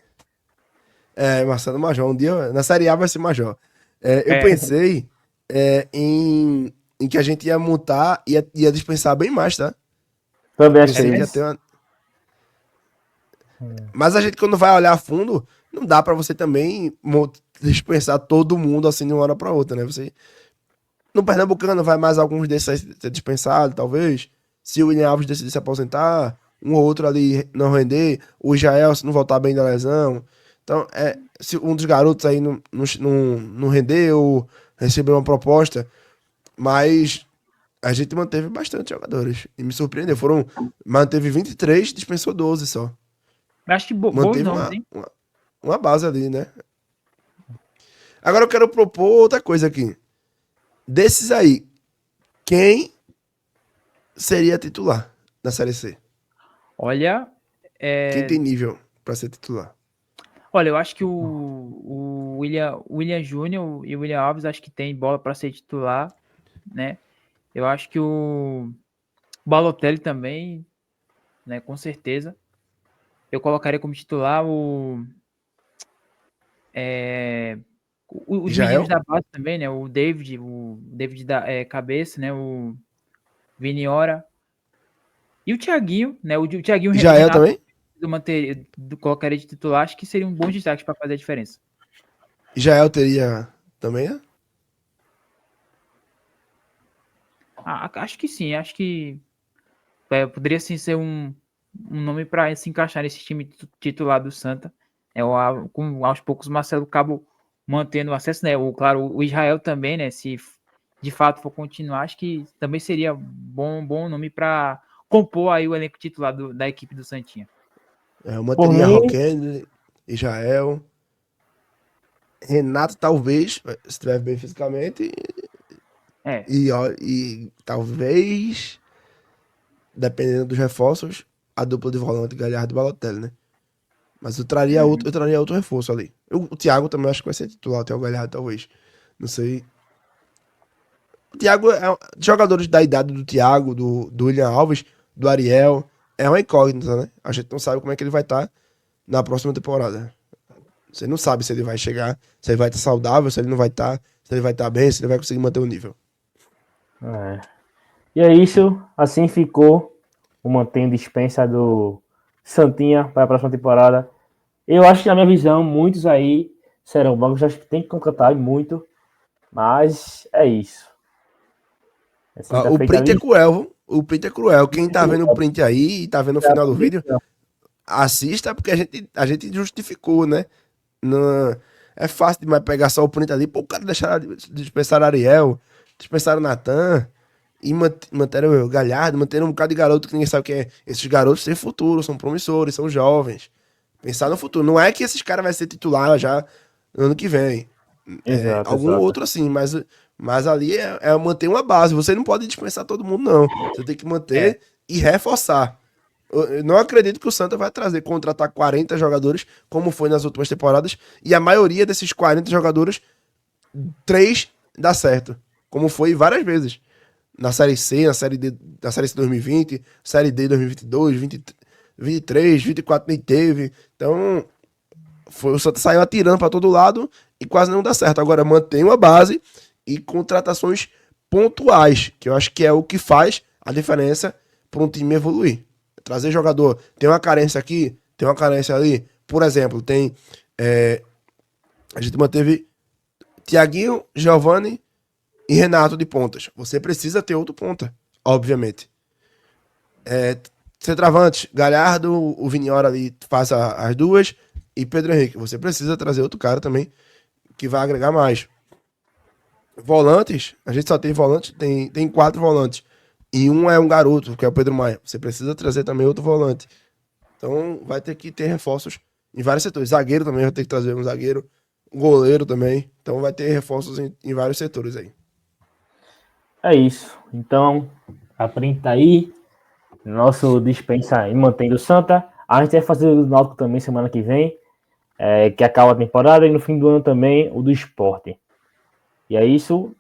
Marcelo Major, um dia na Série A vai ser Major. Eu É. pensei em que a gente ia montar, ia dispensar bem mais, tá? Também acho que Pensei é que ia isso. ter uma. Mas a gente, quando vai olhar a fundo, não dá pra você também dispensar todo mundo assim de uma hora pra outra, né? Você. No Pernambucano vai mais alguns desses aí ser dispensado, talvez. Se o William Alves decidir se aposentar, um ou outro ali não render, o Jael se não voltar bem da lesão. Então, se um dos garotos aí não render ou receber uma proposta, mas a gente manteve bastante jogadores. E me surpreendeu. Manteve 23, dispensou 12 só. Eu acho que bons Manteve nomes, hein? uma base ali, né? Agora eu quero propor outra coisa aqui. Desses aí, quem seria titular na Série C? Olha, Quem tem nível pra ser titular? eu acho que o William Júnior e o William Alves acho que tem bola para ser titular, né? Eu acho que o Balotelli também, né? Com certeza. Eu colocaria como titular os meninos Jael? da base também, né? O David da cabeça, né? O Viniora e o Thiaguinho, né? O Thiaguinho e o Jael Renato também? colocaria de titular, acho que seriam bons destaques para fazer a diferença. Jael teria também, né? Acho que sim, acho que poderia sim ser um nome para se encaixar nesse time titular do Santa. Com aos poucos o Marcelo Cabo mantendo o acesso, né? Claro, o Israel também, né? Se de fato for continuar, acho que também seria bom nome para compor aí o elenco titular da equipe do Santinha. Eu Por manteria mim, Roquene, Jael. Renato, talvez, se estiver bem fisicamente. É, E talvez, dependendo dos reforços, a dupla de volante Galhardo e Balotelli, né? Mas eu traria outro reforço ali. O Thiago também acho que vai ser titular, o Thiago Galhardo, talvez. Não sei. O Thiago jogadores da idade do Thiago, do William Alves, do Ariel, é uma incógnita, né? A gente não sabe como é que ele vai estar na próxima temporada. Você não sabe se ele vai chegar, se ele vai estar saudável, se ele não vai estar, se ele vai estar bem, se ele vai conseguir manter o nível. E é isso. Assim ficou o mantém dispensa do Santinha para a próxima temporada. Eu acho que, na minha visão, muitos aí serão bancos. Acho que tem que contratar muito. Mas é isso. Assim, tá O feita a print é lista. cruel, viu? O print é cruel. Quem tá vendo o print aí e tá vendo o final do vídeo, assista porque a gente justificou, né? Não, é fácil demais pegar só o print ali. Pô, o cara dispensaram Ariel, dispensaram Natan e manteram o Galhardo, manteram um bocado de garoto que ninguém sabe quem é. Esses garotos têm futuro, são promissores, são jovens. Pensar no futuro. Não é que esses caras vão ser titular já no ano que vem. Exato, Algum exato. outro assim, mas ali é manter uma base. Você não pode dispensar todo mundo, não. Você tem que manter e reforçar. Eu não acredito que o Santa vai contratar 40 jogadores, como foi nas últimas temporadas, e a maioria desses 40 jogadores, 3 dá certo. Como foi várias vezes. Na Série C, na Série D, na Série C 2020, Série D 2022, 23, 24 nem teve. Então, o Santa saiu atirando para todo lado e quase não dá certo. Agora, mantém uma base e contratações pontuais, que eu acho que é o que faz a diferença para um time evoluir. Trazer jogador, tem uma carência aqui, tem uma carência ali. Por exemplo, a gente manteve Thiaguinho, Giovani e Renato de pontas. Você precisa ter outro ponta, obviamente. Centroavante, Galhardo, o Viniora ali faça as duas e Pedro Henrique. Você precisa trazer outro cara também que vai agregar mais. Volantes, a gente só tem volante, tem 4 volantes. E um é um garoto, que é o Pedro Maia. Você precisa trazer também outro volante. Então vai ter que ter reforços em vários setores. Zagueiro também vai ter que trazer um zagueiro. Goleiro também. Então vai ter reforços em vários setores aí. É isso. Então, a print tá aí. Nosso dispensa aí, mantendo o Santa. A gente vai fazer o Náutico também semana que vem. Que acaba a temporada. E no fim do ano também o do Sport. E é isso.